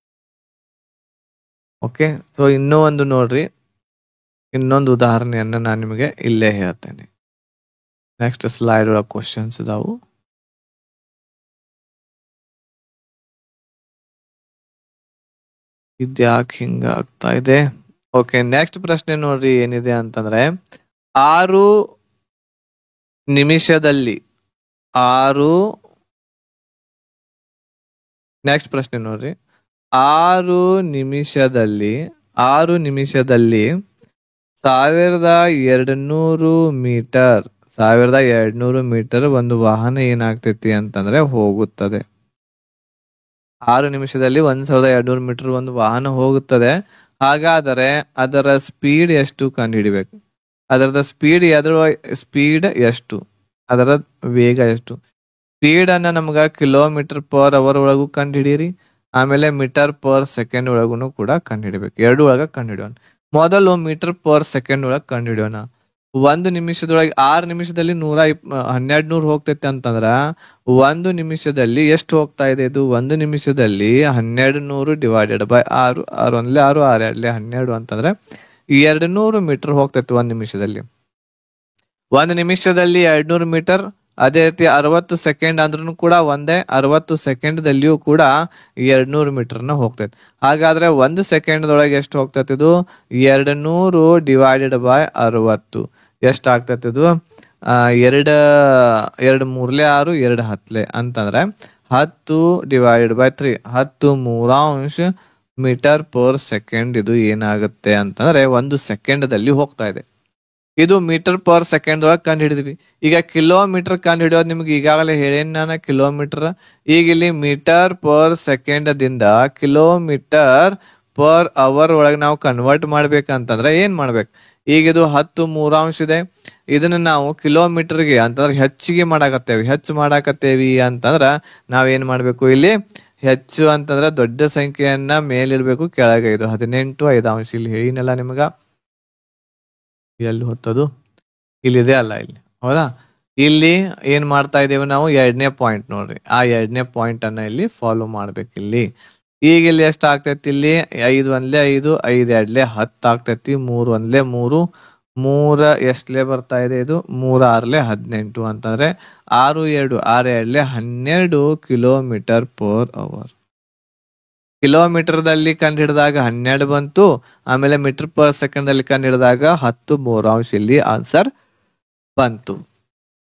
Speaker 1: Okay, so ಇನ್ನೂ ಒಂದು ನೋಡ್ರಿ, ಇನ್ನೊಂದು ಉದಾಹರಣೆಯನ್ನ ನಾನು ನಿಮಗೆ ಇಲ್ಲೇ ಹೇಳ್ತೇನೆ. ನೆಕ್ಸ್ಟ್ ಸ್ಲೈಡ್ ಒಳಗೆ ಕ್ವಶನ್ಸ್ ಇದಾವು. ಇದ್ಯಾಕೆ ಹಿಂಗ ಆಗ್ತಾ ಇದೆ? ಓಕೆ, ನೆಕ್ಸ್ಟ್ ಪ್ರಶ್ನೆ ನೋಡ್ರಿ ಏನಿದೆ ಅಂತಂದ್ರೆ 6 ನಿಮಿಷದಲ್ಲಿ ನೆಕ್ಸ್ಟ್ ಪ್ರಶ್ನೆ ನೋಡ್ರಿ 6 ನಿಮಿಷದಲ್ಲಿ 1200 ಮೀಟರ್ ಒಂದು ವಾಹನ ಏನಾಗ್ತೈತಿ ಅಂತಂದ್ರೆ ಹೋಗುತ್ತದೆ. 6 ನಿಮಿಷದಲ್ಲಿ 1200 ಮೀಟರ್ ಒಂದು ವಾಹನ ಹೋಗುತ್ತದೆ. ಹಾಗಾದರೆ ಅದರ ಸ್ಪೀಡ್ ಎಷ್ಟು ಕಂಡು ಹಿಡಿಬೇಕು? ಅದರದ ಸ್ಪೀಡ್ ಎಷ್ಟು? ಅದರ ವೇಗ ಎಷ್ಟು? ಸ್ಪೀಡ್ ಅನ್ನ ನಮ್ಗ ಕಿಲೋಮೀಟರ್ ಪರ್ ಅವರ್ ಒಳಗೂ ಕಂಡು ಹಿಡೀರಿ, ಆಮೇಲೆ ಮೀಟರ್ ಪರ್ ಸೆಕೆಂಡ್ ಒಳಗೂ ಕೂಡ ಕಂಡು ಹಿಡಿಬೇಕು. 2 ಒಳಗ ಕಂಡು ಹಿಡಿಯೋಣ. ಮೊದಲು ಮೀಟರ್ ಪರ್ ಸೆಕೆಂಡ್ ಒಳಗೆ ಕಂಡು ಹಿಡಿಯೋಣ. 1 ನಿಮಿಷದೊಳಗೆ 6 ನಿಮಿಷದಲ್ಲಿ 1200 ಹೋಗ್ತೈತೆ ಅಂತಂದ್ರ 1 ನಿಮಿಷದಲ್ಲಿ ಎಷ್ಟು ಹೋಗ್ತಾ ಇದೆ? ಇದು 1 ನಿಮಿಷದಲ್ಲಿ 1200 ಡಿವೈಡೆಡ್ ಬೈ 6, 6 1 6, 6 2 12 ಅಂತಂದ್ರೆ 200 ಮೀಟರ್ ಹೋಗ್ತೈತಿ 1 ನಿಮಿಷದಲ್ಲಿ. 1 ನಿಮಿಷದಲ್ಲಿ 200 ಮೀಟರ್. ಅದೇ ರೀತಿ 60 ಸೆಕೆಂಡ್ ಅಂದ್ರೂ ಕೂಡ ಒಂದೇ, 60 ಸೆಕೆಂಡ್ದಲ್ಲಿಯೂ ಕೂಡ 200 ಮೀಟರ್ನ ಹೋಗ್ತೈತಿ. ಹಾಗಾದ್ರೆ 1 ಸೆಕೆಂಡ್ದೊಳಗೆ ಎಷ್ಟು ಹೋಗ್ತೈತಿ? ಇದು 200 ಡಿವೈಡೆಡ್ ಬೈ 60 ಎಷ್ಟು ಆಗ್ತೈತಿ? ಇದು 2 2 3 6, 2 10 ಅಂತಂದ್ರೆ 10 ಡಿವೈಡೆಡ್ ಬೈ 3, 10 ಮೂರಾಂಶ ಮೀಟರ್ ಪರ್ ಸೆಕೆಂಡ್ ಇದು ಏನಾಗುತ್ತೆ ಅಂತಂದ್ರೆ 1 ಸೆಕೆಂಡ್ದಲ್ಲಿ ಹೋಗ್ತಾ ಇದೆ. ಇದು ಮೀಟರ್ ಪರ್ ಸೆಕೆಂಡ್ ಒಳಗೆ ಕಂಡು ಹಿಡಿದ್ವಿ. ಈಗ ಕಿಲೋಮೀಟರ್ ಕಂಡು ಹಿಡಿಯೋದು ನಿಮ್ಗೆ ಈಗಾಗಲೇ ಹೇಳೇನ್ ನಾನು ಕಿಲೋಮೀಟರ್. ಈಗ ಇಲ್ಲಿ ಮೀಟರ್ ಪರ್ ಸೆಕೆಂಡ್ ದಿಂದ ಕಿಲೋಮೀಟರ್ ಪರ್ ಅವರ್ ಒಳಗೆ ನಾವು ಕನ್ವರ್ಟ್ ಮಾಡ್ಬೇಕಂತಂದ್ರೆ ಏನ್ ಮಾಡ್ಬೇಕು? ಈಗ ಇದು 10 ಮೂರಾಂಶ ಇದೆ, ಇದನ್ನ ನಾವು ಕಿಲೋಮೀಟರ್ಗೆ ಅಂತಂದ್ರೆ ಹೆಚ್ಚಿಗೆ ಹೆಚ್ಚು ಮಾಡಾಕತ್ತೇವಿ ಅಂತಂದ್ರ ನಾವೇನ್ ಮಾಡ್ಬೇಕು? ಇಲ್ಲಿ ಹೆಚ್ಚು ಅಂತಂದ್ರೆ ದೊಡ್ಡ ಸಂಖ್ಯೆಯನ್ನ ಮೇಲಿಡ್ಬೇಕು, ಕೆಳಗೆ ಇದು 18 5 ಇಲ್ಲಿ ಹೇಳಿನಲ್ಲ ನಿಮ್ಗ. ಎಲ್ಲಿ ಹೊತ್ತದು? ಇಲ್ಲಿದೆ ಅಲ್ಲ, ಇಲ್ಲಿ ಹೌದಾ? ಇಲ್ಲಿ ಏನ್ ಮಾಡ್ತಾ ಇದ್ದೇವೆ ನಾವು? 2ನೇ ಪಾಯಿಂಟ್ ನೋಡ್ರಿ. ಆ 2ನೇ ಪಾಯಿಂಟ್ ಅನ್ನ ಇಲ್ಲಿ ಫಾಲೋ ಮಾಡ್ಬೇಕು. ಇಲ್ಲಿ ಈಗ ಇಲ್ಲಿ ಎಷ್ಟು ಆಗ್ತೈತಿ? ಇಲ್ಲಿ 5 1 5, 5 2 10 ಆಗ್ತೈತಿ. 3 1 3, 3 ಎಷ್ಟಲೇ ಬರ್ತಾ ಇದೆ? ಇದು 3 6 18 ಅಂತಂದ್ರೆ 6 2 6 2 12 ಕಿಲೋಮೀಟರ್ ಪರ್ ಅವರ್. ಕಿಲೋಮೀಟರ್ದಲ್ಲಿ ಕಂಡು ಹಿಡಿದಾಗ 12 ಬಂತು, ಆಮೇಲೆ ಮೀಟರ್ ಪರ್ ಸೆಕೆಂಡ್ ಅಲ್ಲಿ ಕಂಡು ಹಿಡಿದಾಗ 10 ಮೂರಾಂಶ ಇಲ್ಲಿ ಆನ್ಸರ್ ಬಂತು.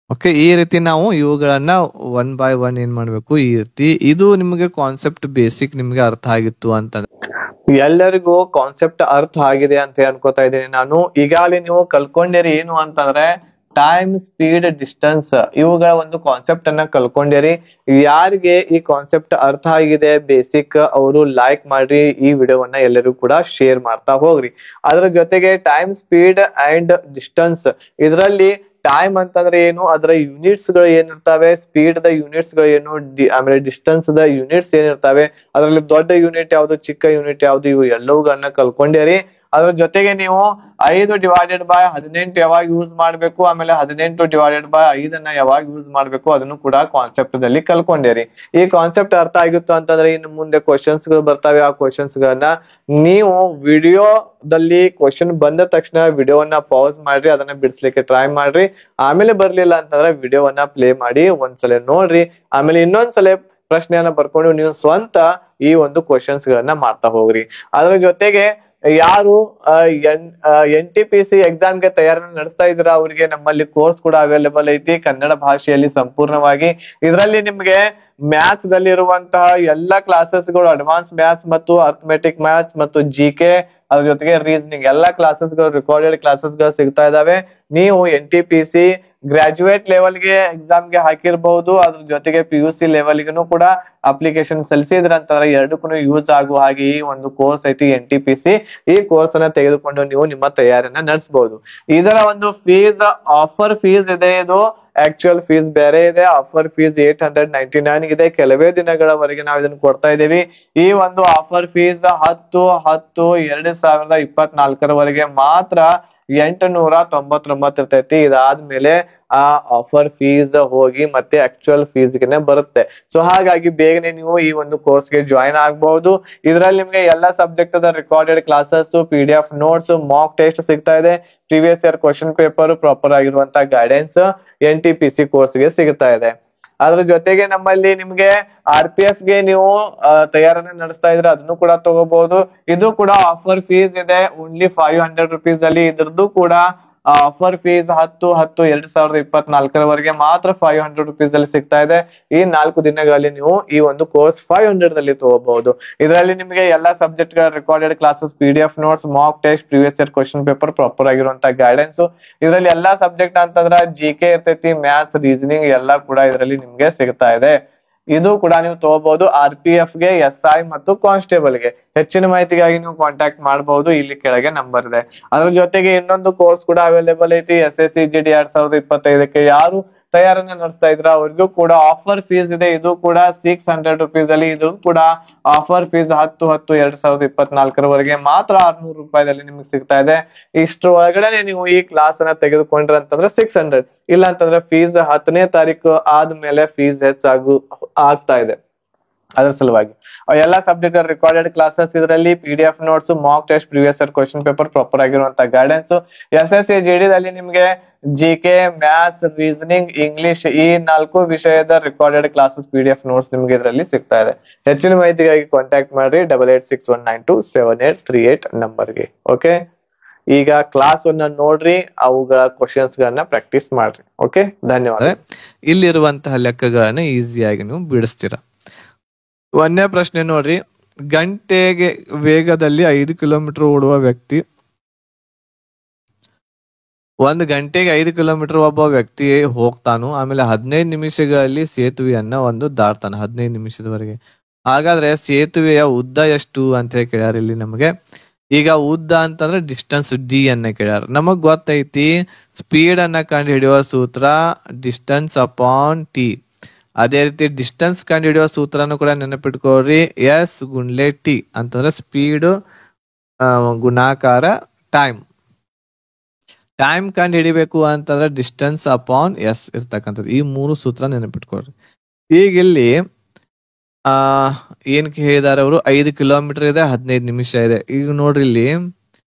Speaker 1: ಓಕೆ, ಈ ರೀತಿ ನಾವು ಇವುಗಳನ್ನ 1 by 1 ಏನ್ ಮಾಡ್ಬೇಕು? ಈ ರೀತಿ ಇದು ನಿಮಗೆ ಕಾನ್ಸೆಪ್ಟ್ ಬೇಸಿಕ್ ನಿಮ್ಗೆ ಅರ್ಥ ಆಗಿತ್ತು ಅಂತ ಎಲ್ಲರಿಗೂ ಕಾನ್ಸೆಪ್ಟ್ ಅರ್ಥ ಆಗಿದೆ ಅಂತ ಅನ್ಕೋತಾ ಇದ್ದೀನಿ ನಾನು. ಈಗಾಗಲೇ ನೀವು ಕಲ್ಕೊಂಡಿರಿ ಏನು ಅಂತಂದ್ರೆ ಟೈಮ್, ಸ್ಪೀಡ್, ಡಿಸ್ಟೆನ್ಸ್ ಇವುಗಳ ಒಂದು ಕಾನ್ಸೆಪ್ಟ್ ಅನ್ನ ಕಲ್ಕೊಂಡಿರಿ. ಯಾರಿಗೆ ಈ ಕಾನ್ಸೆಪ್ಟ್ ಅರ್ಥ ಆಗಿದೆ ಬೇಸಿಕ್, ಅವರು ಲೈಕ್ ಮಾಡ್ರಿ. ಈ ವಿಡಿಯೋವನ್ನ ಎಲ್ಲರೂ ಕೂಡ ಶೇರ್ ಮಾಡ್ತಾ ಹೋಗ್ರಿ. ಅದ್ರ ಜೊತೆಗೆ ಟೈಮ್, ಸ್ಪೀಡ್ ಅಂಡ್ ಡಿಸ್ಟೆನ್ಸ್, ಇದರಲ್ಲಿ ಟೈಮ್ ಅಂತಂದ್ರೆ ಏನು, ಅದರ ಯೂನಿಟ್ಸ್ ಗಳು ಏನಿರ್ತಾವೆ, ಸ್ಪೀಡ್ ದ ಯೂನಿಟ್ಸ್ ಗಳು ಏನು, ಆಮೇಲೆ ಡಿಸ್ಟೆನ್ಸ್ ದ ಯೂನಿಟ್ಸ್ ಏನಿರ್ತಾವೆ, ಅದರಲ್ಲಿ ದೊಡ್ಡ ಯೂನಿಟ್ ಯಾವ್ದು, ಚಿಕ್ಕ ಯೂನಿಟ್ ಯಾವ್ದು, ಇವು ಎಲ್ಲವುಗಳನ್ನ ಕಲ್ಕೊಂಡಿರಿ. ಅದ್ರ ಜೊತೆಗೆ ನೀವು 5/18 ಯಾವಾಗ ಯೂಸ್ ಮಾಡ್ಬೇಕು, ಆಮೇಲೆ 18/5 ಯಾವಾಗ ಯೂಸ್ ಮಾಡ್ಬೇಕು ಅದನ್ನು ಕೂಡ ಕಾನ್ಸೆಪ್ಟ್ ದಲ್ಲಿ ಕಲ್ಕೊಂಡಿರಿ. ಈ ಕಾನ್ಸೆಪ್ಟ್ ಅರ್ಥ ಆಗಿತ್ತು ಅಂತಂದ್ರೆ ಇನ್ನು ಮುಂದೆ ಕ್ವಶನ್ಸ್ ಗಳು ಬರ್ತವೆ. ಆ ಕ್ವಶನ್ಸ್ ಗಳನ್ನ ನೀವು ವಿಡಿಯೋದಲ್ಲಿ ಕ್ವಶನ್ ಬಂದ ತಕ್ಷಣ ವಿಡಿಯೋವನ್ನ ಪಾಸ್ ಮಾಡ್ರಿ, ಅದನ್ನ ಬಿಡಿಸ್ಲಿಕ್ಕೆ ಟ್ರೈ ಮಾಡ್ರಿ. ಆಮೇಲೆ ಬರ್ಲಿಲ್ಲ ಅಂತಂದ್ರೆ ವಿಡಿಯೋವನ್ನ ಪ್ಲೇ ಮಾಡಿ ಒಂದ್ಸಲ ನೋಡ್ರಿ, ಆಮೇಲೆ ಇನ್ನೊಂದ್ಸಲ ಪ್ರಶ್ನೆಯನ್ನ ಬರ್ಕೊಂಡು ನೀವು ಸ್ವಂತ ಈ ಒಂದು ಕ್ವಶನ್ಸ್ ಗಳನ್ನ ಮಾಡ್ತಾ ಹೋಗ್ರಿ. ಅದ್ರ ಜೊತೆಗೆ ಯಾರು NTPC ಎಕ್ಸಾಮ್ಗೆ ತಯಾರಿ ನಡೆಸ್ತಾ ಇದ್ರ ಅವ್ರಿಗೆ ನಮ್ಮಲ್ಲಿ ಕೋರ್ಸ್ ಕೂಡ ಅವೈಲೇಬಲ್ ಐತಿ ಕನ್ನಡ ಭಾಷೆಯಲ್ಲಿ ಸಂಪೂರ್ಣವಾಗಿ. ಇದರಲ್ಲಿ ನಿಮ್ಗೆ ಮ್ಯಾಥ್ಸ್ ದಲ್ಲಿ ಇರುವಂತಹ ಎಲ್ಲಾ ಕ್ಲಾಸಸ್ಗಳು, ಅಡ್ವಾನ್ಸ್ ಮ್ಯಾಥ್ಸ್ ಮತ್ತು ಅರ್ಥಮೆಟಿಕ್ ಮ್ಯಾಥ್ಸ್ ಮತ್ತು GK, ಅದ್ರ ಜೊತೆಗೆ ರೀಸನಿಂಗ್ ಎಲ್ಲಾ ಕ್ಲಾಸಸ್ಗಳು, ರೆಕಾರ್ಡೆಡ್ ಕ್ಲಾಸಸ್ಗಳು ಸಿಗ್ತಾ ಇದಾವೆ. ನೀವು NTPC ಗ್ರಾಜುಯೇಟ್ ಲೆವೆಲ್ಗೆ ಎಕ್ಸಾಮ್ಗೆ ಹಾಕಿರ್ಬಹುದು, ಅದ್ರ ಜೊತೆಗೆ PUC ಲೆವೆಲ್ಗೂ ಕೂಡ ಅಪ್ಲಿಕೇಶನ್ ಸಲ್ಲಿಸಿದ್ರ ಅಂತಂದ್ರೆ ಎರಡಕ್ಕೂ ಯೂಸ್ ಆಗುವ ಹಾಗೆ ಈ ಒಂದು ಕೋರ್ಸ್ ಐತಿ NTPC. ಈ ಕೋರ್ಸ್ ಅನ್ನ ತೆಗೆದುಕೊಂಡು ನೀವು ನಿಮ್ಮ ತಯಾರಿಯನ್ನ ನಡೆಸಬಹುದು. ಇದರ ಒಂದು ಫೀಸ್, ಆಫರ್ ಫೀಸ್ ಇದೆ, ಇದು ಆಕ್ಚುಯಲ್ ಫೀಸ್ ಬೇರೆ ಇದೆ. ಆಫರ್ ಫೀಸ್ 899 ಇದೆ. ಕೆಲವೇ ದಿನಗಳವರೆಗೆ ನಾವು ಇದನ್ನು ಕೊಡ್ತಾ ಇದ್ದೀವಿ. ಈ ಒಂದು ಆಫರ್ ಫೀಸ್ 10/10/2024 ಮಾತ್ರ 899 ಇರ್ತೈತಿ. ಇದಾದ್ಮೇಲೆ ಆ ಆಫರ್ ಫೀಸ್ ಹೋಗಿ ಮತ್ತೆ ಆಕ್ಚುಯಲ್ ಫೀಸ್ಗೆ ಬರುತ್ತೆ. ಸೊ ಹಾಗಾಗಿ ಬೇಗನೆ ನೀವು ಈ ಒಂದು ಕೋರ್ಸ್ಗೆ ಜಾಯಿನ್ ಆಗಬಹುದು. ಇದರಲ್ಲಿ ನಿಮ್ಗೆ ಎಲ್ಲಾ subject recorded classes, PDF notes, mock test ಸಿಗ್ತಾ ಇದೆ. Previous year question paper, proper ಆಗಿರುವಂತಹ ಗೈಡೆನ್ಸ್ NTPC ಕೋರ್ಸ್ಗೆ ಸಿಗ್ತಾ ಇದೆ. ಅದ್ರ ಜೊತೆಗೆ ನಮ್ಮಲ್ಲಿ ನಿಮ್ಗೆ RPF ಗೆ ನೀವು ತಯಾರನ್ನ ನಡೆಸ್ತಾ ಇದ್ರೆ ಅದನ್ನು ಕೂಡ ತಗೋಬಹುದು. ಇದು ಕೂಡ ಆಫರ್ ಫೀಸ್ ಇದೆ, ಓನ್ಲಿ 500 rupees ಅಲ್ಲಿ. ಇದ್ರದ್ದು ಕೂಡ ಆಫರ್ ಫೀಸ್ 10/10/2024 ಮಾತ್ರ 500 rupees ಅಲ್ಲಿ ಸಿಗ್ತಾ ಇದೆ. ಈ 4 ದಿನಗಳಲ್ಲಿ ನೀವು ಈ ಒಂದು ಕೋರ್ಸ್ 500 ದಲ್ಲಿ ತಗೋಬಹುದು. ಇದರಲ್ಲಿ ನಿಮಗೆ ಎಲ್ಲಾ ಸಬ್ಜೆಕ್ಟ್ ಗಳ recorded classes, PDF notes, mock test, previous year question paper, proper ಆಗಿರುವಂತಹ ಗೈಡೆನ್ಸ್. ಇದರಲ್ಲಿ ಎಲ್ಲಾ ಸಬ್ಜೆಕ್ಟ್ ಅಂತಂದ್ರ GK ಇರ್ತೈತಿ, ಮ್ಯಾಥ್ಸ್, ರೀಸನಿಂಗ್ ಎಲ್ಲಾ ಕೂಡ ಇದರಲ್ಲಿ ನಿಮ್ಗೆ ಸಿಗ್ತಾ ಇದೆ. ಇದು ಕೂಡ ನೀವು ತಗೋಬಹುದು. RPF ಗೆ, SI ಮತ್ತು ಕಾನ್ಸ್ಟೇಬಲ್ ಗೆ ಹೆಚ್ಚಿನ ಮಾಹಿತಿಗಾಗಿ ನೀವು ಕಾಂಟ್ಯಾಕ್ಟ್ ಮಾಡಬಹುದು. ಇಲ್ಲಿ ಕೆಳಗೆ ನಂಬರ್ ಇದೆ. ಅದ್ರ ಜೊತೆಗೆ ಇನ್ನೊಂದು ಕೋರ್ಸ್ ಕೂಡ ಅವೈಲೇಬಲ್ ಐತಿ, SSC GD 2025ಕ್ಕೆ ಯಾರು ತಯಾರನ್ನ ನಡೆಸ್ತಾ ಇದ್ರ ಅವ್ರಿಗೂ ಕೂಡ ಆಫರ್ ಫೀಸ್ ಇದೆ. ಇದು ಕೂಡ 600 rupees ಅಲ್ಲಿ. ಇದು ಕೂಡ ಆಫರ್ ಫೀಸ್ 10/10/2024 ಮಾತ್ರ 600 ರೂಪಾಯಿದಲ್ಲಿ ನಿಮ್ಗೆ ಸಿಗ್ತಾ ಇದೆ. ಇಷ್ಟ್ರ ಒಳಗಡೆ ನೀವು ಈ ಕ್ಲಾಸ್ ಅನ್ನ ತೆಗೆದುಕೊಂಡ್ರೆ ಅಂತಂದ್ರೆ 600, ಇಲ್ಲ ಅಂತಂದ್ರೆ ಫೀಸ್ 10ನೇ ತಾರೀಕು ಆದ್ಮೇಲೆ ಫೀಸ್ ಆಗ್ತಾ ಇದೆ. ಅದ್ರ ಸಲುವಾಗಿ ಎಲ್ಲಾ ಸಬ್ಜೆಕ್ಟ್ ರೆಕಾರ್ಡೆಡ್ ಕ್ಲಾಸಸ್, ಇದರಲ್ಲಿ PDF notes, mock test, previous year question paper, proper ಆಗಿರುವಂತಹ ಗೈಡೆನ್ಸ್. SSC GD ದಲ್ಲಿ ನಿಮ್ಗೆ GK, ಮ್ಯಾಥ್ಸ್, ರೀಸನಿಂಗ್, ಇಂಗ್ಲಿಷ್ ಈ 4 ವಿಷಯದ ರೆಕಾರ್ಡೆಡ್ ಕ್ಲಾಸಸ್, PDF ನೋಟ್ಸ್ ನಿಮ್ಗೆ ಇದರಲ್ಲಿ ಸಿಗ್ತಾ ಇದೆ. ಹೆಚ್ಚಿನ ಮಾಹಿತಿಗಾಗಿ ಕಾಂಟ್ಯಾಕ್ಟ್ ಮಾಡ್ರಿ 8861927838 ನಂಬರ್ಗೆ. ಓಕೆ, ಈಗ ಕ್ಲಾಸ್ ಅನ್ನ ನೋಡ್ರಿ, ಅವುಗಳ ಕ್ವಶನ್ಸ್ ಗಳನ್ನ ಪ್ರಾಕ್ಟೀಸ್ ಮಾಡ್ರಿ. ಓಕೆ, ಧನ್ಯವಾದ.
Speaker 2: ಇಲ್ಲಿರುವಂತಹ ಲೆಕ್ಕಗಳನ್ನ ಈಸಿಯಾಗಿ ನೀವು ಬಿಡಿಸ್ತೀರಾ. ಒಂದನೇ ಪ್ರಶ್ನೆ ನೋಡ್ರಿ, ಗಂಟೆಗೆ ವೇಗದಲ್ಲಿ 5 ಕಿಲೋಮೀಟರ್ ಓಡುವ ವ್ಯಕ್ತಿ, 1 ಗಂಟೆಗೆ 5 ಕಿಲೋಮೀಟರ್ ಒಬ್ಬ ವ್ಯಕ್ತಿ ಹೋಗ್ತಾನು, ಆಮೇಲೆ 15 ನಿಮಿಷಗಳಲ್ಲಿ ಸೇತುವೆಯನ್ನ ದಾಟ್ತಾನೆ, 15 ನಿಮಿಷದವರೆಗೆ. ಹಾಗಾದ್ರೆ ಸೇತುವೆಯ ಉದ್ದ ಎಷ್ಟು ಅಂತ ಹೇಳಿ ಕೇಳ್ಯಾರ ಇಲ್ಲಿ ನಮಗೆ. ಈಗ ಉದ್ದ ಅಂತಂದ್ರೆ ಡಿಸ್ಟೆನ್ಸ್ D ಅನ್ನ ಕೇಳ್ಯಾರ. ನಮಗ್ ಗೊತ್ತೈತಿ ಸ್ಪೀಡ್ ಅನ್ನ ಕಂಡು ಹಿಡಿಯುವ ಸೂತ್ರ ಡಿಸ್ಟೆನ್ಸ್ ಅಪಾನ್ T. ಅದೇ ರೀತಿ ಡಿಸ್ಟೆನ್ಸ್ ಕಂಡು ಹಿಡಿಯುವ ಸೂತ್ರನು ಕೂಡ ನೆನಪಿಟ್ಕೊಳ್ರಿ, S ಗುಣ್ಲೆ T ಅಂತಂದ್ರೆ ಸ್ಪೀಡ್ ಗುಣಾಕಾರ ಟೈಮ್. ಟೈಮ್ ಕಂಡು ಹಿಡಿಬೇಕು ಅಂತಂದ್ರೆ ಡಿಸ್ಟೆನ್ಸ್ ಅಪಾನ್ S ಇರ್ತಕ್ಕಂಥದ್ದು. ಈ 3 ಸೂತ್ರ ನೆನಪಿಟ್ಕೊಳ್ರಿ. ಈಗ ಇಲ್ಲಿ ಏನ್ ಹೇಳಿದಾರೆ ಅವರು, 5 ಕಿಲೋಮೀಟರ್ ಇದೆ, 15 ನಿಮಿಷ ಇದೆ. ಈಗ ನೋಡ್ರಿ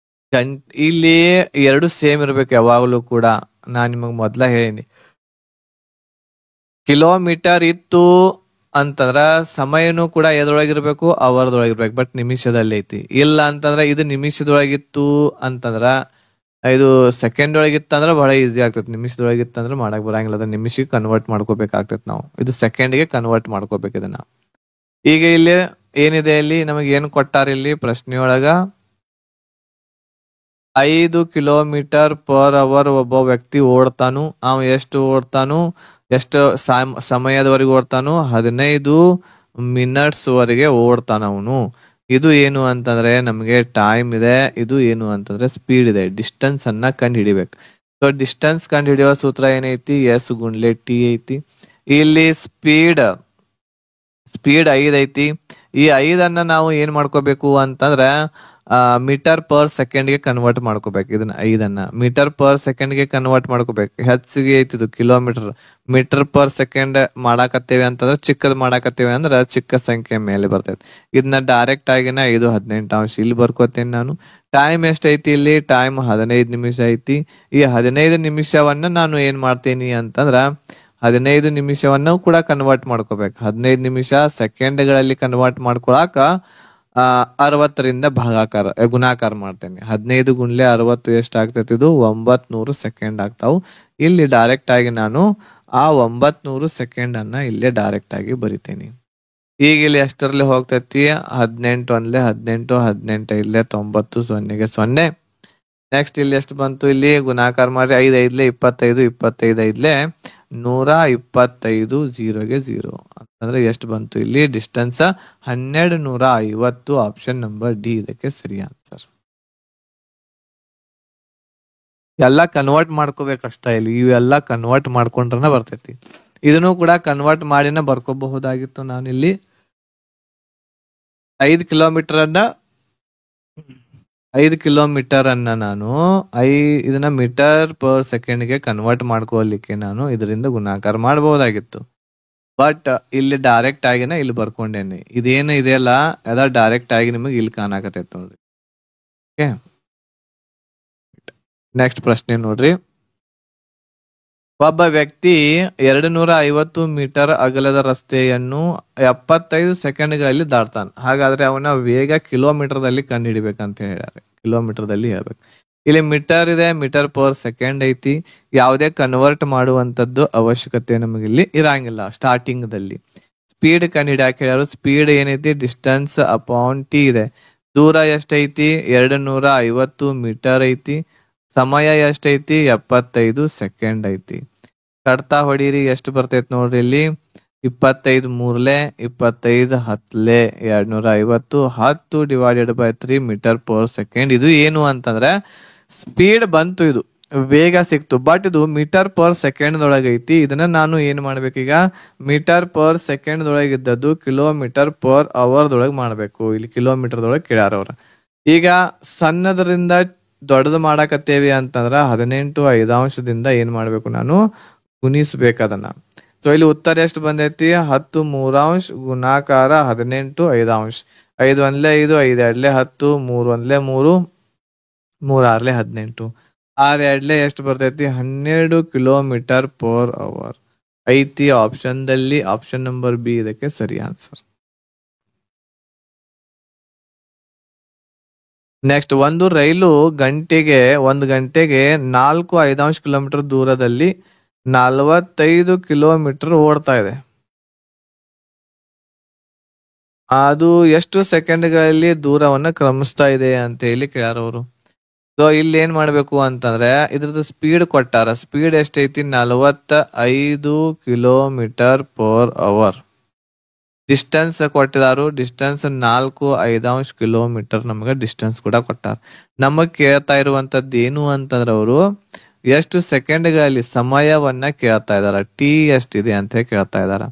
Speaker 2: ಇಲ್ಲಿ 2 ಸೇಮ್ ಇರ್ಬೇಕು ಯಾವಾಗಲೂ ಕೂಡ. ನಾನ್ ನಿಮಗ್ ಮೊದ್ಲ ಹೇಳೀನಿ, ಕಿಲೋಮೀಟರ್ ಇತ್ತು ಅಂತಂದ್ರ ಸಮಯನು ಕೂಡ ಎದ್ರೊಳಗಿರ್ಬೇಕು, ಅವರ್ದೊಳಗಿರ್ಬೇಕು. ಬಟ್ ನಿಮಿಷದಲ್ಲಿ ಐತಿ. ಇಲ್ಲ ಅಂತಂದ್ರ ಇದು ನಿಮಿಷದೊಳಗಿತ್ತು ಅಂತಂದ್ರ, ಇದು ಸೆಕೆಂಡ್ ಒಳಗಿತ್ತಂದ್ರ ಬಹಳ ಈಸಿ ಆಗ್ತೈತಿ. ನಿಮಿಷದೊಳಗಿತ್ತಂದ್ರ ಮಾಡಕ್ ಬರಂಗಿಲ್ಲ, ಅದ್ರ ನಿಮಿಷಕ್ಕೆ ಕನ್ವರ್ಟ್ ಮಾಡ್ಕೋಬೇಕಾಗ್ತೈತಿ ನಾವು. ಇದು ಸೆಕೆಂಡ್ಗೆ ಕನ್ವರ್ಟ್ ಮಾಡ್ಕೋಬೇಕು ಇದನ್ನ. ಈಗ ಇಲ್ಲಿ ಏನಿದೆ, ಇಲ್ಲಿ ನಮಗೆ ಏನು ಕೊಟ್ಟಾರ ಇಲ್ಲಿ ಪ್ರಶ್ನೆಯೊಳಗ, 5 ಕಿಲೋಮೀಟರ್ ಪರ್ ಅವರ್ ಒಬ್ಬ ವ್ಯಕ್ತಿ ಓಡ್ತಾನು. ಅವ ಎಷ್ಟು ಓಡ್ತಾನು, ಎಷ್ಟು ಸಮಯದವರೆಗೆ ಓಡ್ತಾನು, 15 ಮಿನಿಟ್ಸ್ ವರೆಗೆ ಓಡ್ತಾನ ಅವನು. ಇದು ಏನು ಅಂತಂದ್ರೆ ನಮಗೆ ಟೈಮ್ ಇದೆ, ಇದು ಏನು ಅಂತಂದ್ರೆ ಸ್ಪೀಡ್ ಇದೆ. ಡಿಸ್ಟೆನ್ಸ್ ಅನ್ನ ಕಂಡು ಹಿಡಿಬೇಕು. ಸೊ ಡಿಸ್ಟೆನ್ಸ್ ಕಂಡು ಹಿಡಿಯುವ ಸೂತ್ರ ಏನೈತಿ, S ಗುಣ್ಲೆ T ಐತಿ. ಇಲ್ಲಿ ಸ್ಪೀಡ್ 5 ಐತಿ. ಈ 5 ಅನ್ನ ನಾವು ಏನ್ ಮಾಡ್ಕೋಬೇಕು ಅಂತಂದ್ರ ಮೀಟರ್ ಪರ್ ಸೆಕೆಂಡ್ ಗೆ ಕನ್ವರ್ಟ್ ಮಾಡ್ಕೋಬೇಕು. ಇದನ್ನ ಮೀಟರ್ ಪರ್ ಸೆಕೆಂಡ್ ಗೆ ಕನ್ವರ್ಟ್ ಮಾಡ್ಕೋಬೇಕು. ಹೆಚ್ಚಿಗೆ ಐತಿದು ಕಿಲೋಮೀಟರ್. ಮೀಟರ್ ಪರ್ ಸೆಕೆಂಡ್ ಮಾಡಾಕತ್ತೇವೆ ಅಂತಂದ್ರೆ ಚಿಕ್ಕದ್ ಮಾಡಾಕತ್ತೇವೆ ಅಂದ್ರೆ ಚಿಕ್ಕ ಸಂಖ್ಯೆ ಮೇಲೆ ಬರ್ತೈತಿ. ಇದನ್ನ ಡೈರೆಕ್ಟ್ ಆಗಿನ 5:18 ಇಲ್ಲಿ ಬರ್ಕೋತೇನೆ ನಾನು. ಟೈಮ್ ಎಷ್ಟೈತಿ ಇಲ್ಲಿ? ಟೈಮ್ 15 ನಿಮಿಷ ಐತಿ. ಈ 15 ನಿಮಿಷವನ್ನ ನಾನು ಏನ್ ಮಾಡ್ತೀನಿ ಅಂತಂದ್ರ 15 ನಿಮಿಷವನ್ನು ಕೂಡ ಕನ್ವರ್ಟ್ ಮಾಡ್ಕೋಬೇಕು. 15 ನಿಮಿಷ ಸೆಕೆಂಡ್ಗಳಲ್ಲಿ ಕನ್ವರ್ಟ್ ಮಾಡ್ಕೊಳಕ 60ರಿಂದ ಗುಣಾಕಾರ ಮಾಡ್ತೇನೆ. 15 ಗುಣ್ಲೆ 60 ಎಷ್ಟು ಆಗ್ತೈತಿ? ಇದು 900 ಸೆಕೆಂಡ್ ಆಗ್ತಾವು. ಇಲ್ಲಿ ಡೈರೆಕ್ಟ್ ಆಗಿ ನಾನು ಆ 900 ಸೆಕೆಂಡ್ ಅನ್ನ ಇಲ್ಲೇ ಡೈರೆಕ್ಟ್ ಆಗಿ ಬರಿತೇನೆ. ಈಗ ಇಲ್ಲಿ ಎಷ್ಟರಲ್ಲಿ ಹೋಗ್ತೈತಿ? 18 ಒಂದ್ಲೆ 18, 18 ಇಲ್ಲೇ 90, 0ಗೆ 0. ನೆಕ್ಸ್ಟ್ ಇಲ್ಲಿ ಎಷ್ಟು ಬಂತು? ಇಲ್ಲಿ ಗುಣಾಕಾರ ಮಾಡಿ 5 5 25, 25 5 125, 0ಗೆ 0 ಅಂತಂದ್ರೆ ಎಷ್ಟು ಬಂತು? ಇಲ್ಲಿ ಡಿಸ್ಟೆನ್ಸ್ 1250. ಆಪ್ಷನ್ ನಂಬರ್ ಡಿ ಇದಕ್ಕೆ ಸರಿ ಆನ್ಸರ್. ಎಲ್ಲ ಕನ್ವರ್ಟ್ ಮಾಡ್ಕೋಬೇಕಷ್ಟ. ಇಲ್ಲಿ ಇವೆಲ್ಲ ಕನ್ವರ್ಟ್ ಮಾಡ್ಕೊಂಡ್ರನ ಬರ್ತೈತಿ. ಇದನ್ನು ಕೂಡ ಕನ್ವರ್ಟ್ ಮಾಡಿನ ಬರ್ಕೋಬಹುದಾಗಿತ್ತು. ನಾನು ಇಲ್ಲಿ 5 ಕಿಲೋಮೀಟರ್ ಅನ್ನ ನಾನು ಇದನ್ನ ಮೀಟರ್ ಪರ್ ಸೆಕೆಂಡ್ಗೆ ಕನ್ವರ್ಟ್ ಮಾಡ್ಕೊಳ್ಳಿಕ್ಕೆ ನಾನು ಇದರಿಂದ ಗುಣಾಕಾರ ಮಾಡಬಹುದಾಗಿತ್ತು. ಬಟ್ ಇಲ್ಲಿ ಡೈರೆಕ್ಟ್ ಆಗಿನ ಇಲ್ಲಿ ಬರ್ಕೊಂಡೇನೆ. ಇದೇನು ಇದೆಯಲ್ಲ ಅದ ಡೈರೆಕ್ಟ್ ಆಗಿ ನಿಮಗೆ ಇಲ್ಲಿ ಕಾಣಾಕತೈತಿ ನೋಡ್ರಿ. ಓಕೆ, ನೆಕ್ಸ್ಟ್ ಪ್ರಶ್ನೆ ನೋಡ್ರಿ. ಒಬ್ಬ ವ್ಯಕ್ತಿ 250 ಮೀಟರ್ ಅಗಲದ ರಸ್ತೆಯನ್ನು 75 ಸೆಕೆಂಡ್ಗಳಲ್ಲಿ ದಾಟ್ತಾನೆ. ಹಾಗಾದ್ರೆ ಅವನ ವೇಗ ಕಿಲೋಮೀಟರ್ದಲ್ಲಿ ಕಂಡು ಹಿಡಿಬೇಕಂತ ಹೇಳ್ಯಾರೆ. ಕಿಲೋಮೀಟರ್ದಲ್ಲಿ ಹೇಳ್ಬೇಕು. ಇಲ್ಲಿ ಮೀಟರ್ ಇದೆ, ಮೀಟರ್ ಪರ್ ಸೆಕೆಂಡ್ ಐತಿ. ಯಾವುದೇ ಕನ್ವರ್ಟ್ ಮಾಡುವಂತದ್ದು ಅವಶ್ಯಕತೆ ನಮಗಿಲ್ಲಿ ಇರಂಗಿಲ್ಲ. ಸ್ಟಾರ್ಟಿಂಗ್ ದಲ್ಲಿ ಸ್ಪೀಡ್ ಕಂಡು ಹಿಡಿಯಾಕ ಹೇಳ್ಯಾರು. ಸ್ಪೀಡ್ ಏನೈತಿ? ಡಿಸ್ಟೆನ್ಸ್ ಅಪಾನ್ ಟಿ ಇದೆ. ದೂರ ಎಷ್ಟೈತಿ? 250 ಮೀಟರ್ ಐತಿ. ಸಮಯ ಎಷ್ಟೈತಿ? 75 ಸೆಕೆಂಡ್ ಐತಿ. ಕಡ್ತಾ ಹೊಡೀರಿ ಎಷ್ಟು ಬರ್ತೈತಿ ನೋಡ್ರಿ. ಇಲ್ಲಿ 25 3 25 10 250 10 divided by 3 metre per second. ಇದು ಏನು ಅಂತಂದ್ರೆ ಸ್ಪೀಡ್ ಬಂತು, ಇದು ವೇಗ ಸಿಕ್ತು. ಬಟ್ ಇದು ಮೀಟರ್ ಪರ್ ಸೆಕೆಂಡ್ ದೊಳಗೈತಿ. ಇದನ್ನ ನಾನು ಏನ್ ಮಾಡ್ಬೇಕೀಗ? ಮೀಟರ್ ಪರ್ ಸೆಕೆಂಡ್ ದೊಳಗಿದ್ದದ್ದು ಕಿಲೋಮೀಟರ್ ಪರ್ ಅವರ್ ದೊಳಗೆ ಮಾಡ್ಬೇಕು. ಇಲ್ಲಿ ಕಿಲೋಮೀಟರ್ ದೊಳಗೆ ಕೇಳ್ಯಾರ ಅವ್ರ. ಈಗ ಸಣ್ಣದರಿಂದ ದೊಡ್ಡದು ಮಾಡಾಕತ್ತೇವಿ ಅಂತಂದ್ರ 18/5 ಏನ್ ಮಾಡ್ಬೇಕು? ನಾನು ಗುಣಿಸ್ಬೇಕದನ್ನ. ಸೊ ಇಲ್ಲಿ ಉತ್ತರ ಎಷ್ಟು ಬಂದೈತಿ? 10 3 ಗುಣಾಕಾರ 18/5. 5 1 5, 5 2 10, 3 1 3, 3 6 18, 6 2 ಎಷ್ಟು ಬರ್ತೈತಿ? 12 ಕಿಲೋಮೀಟರ್ ಪರ್ ಅವರ್ ಐತಿ ಆಪ್ಷನ್ ದಲ್ಲಿ. ಆಪ್ಷನ್ ನಂಬರ್ ಬಿ ಇದಕ್ಕೆ ಸರಿ ಆನ್ಸರ್. ನೆಕ್ಸ್ಟ್, ಒಂದು ರೈಲು 1 ಗಂಟೆಗೆ 4.5 ಕಿಲೋಮೀಟರ್ ದೂರದಲ್ಲಿ 45 ಕಿಲೋಮೀಟರ್ ಓಡ್ತಾ ಇದೆ. ಅದು ಎಷ್ಟು ಸೆಕೆಂಡ್ಗಳಲ್ಲಿ ದೂರವನ್ನ ಕ್ರಮಿಸ್ತಾ ಇದೆ ಅಂತ ಹೇಳಿ ಕೇಳ್ಯಾರ ಅವರು. ಸೊ ಇಲ್ಲಿ ಏನ್ ಮಾಡ್ಬೇಕು ಅಂತಂದ್ರೆ ಇದ್ರದ್ದು ಸ್ಪೀಡ್ ಕೊಟ್ಟಾರ. ಸ್ಪೀಡ್ ಎಷ್ಟೈತಿ? 45 ಕಿಲೋಮೀಟರ್ ಪರ್ ಅವರ್. ಡಿಸ್ಟೆನ್ಸ್ ಕೊಟ್ಟಿದಾರು. ಡಿಸ್ಟೆನ್ಸ್ 4.5 ಕಿಲೋಮೀಟರ್ ನಮಗೆ ಡಿಸ್ಟೆನ್ಸ್ ಕೂಡ ಕೊಟ್ಟಾರ. ನಮಗ್ ಕೇಳ್ತಾ ಇರುವಂತದ್ದು ಏನು ಅಂತಂದ್ರೆ ಅವರು ಎಷ್ಟು ಸೆಕೆಂಡ್ಗಳಲ್ಲಿ ಸಮಯವನ್ನ ಕೇಳ್ತಾ ಇದಾರ. ಟಿ ಎಷ್ಟಿದೆ ಅಂತ ಕೇಳ್ತಾ ಇದಾರ.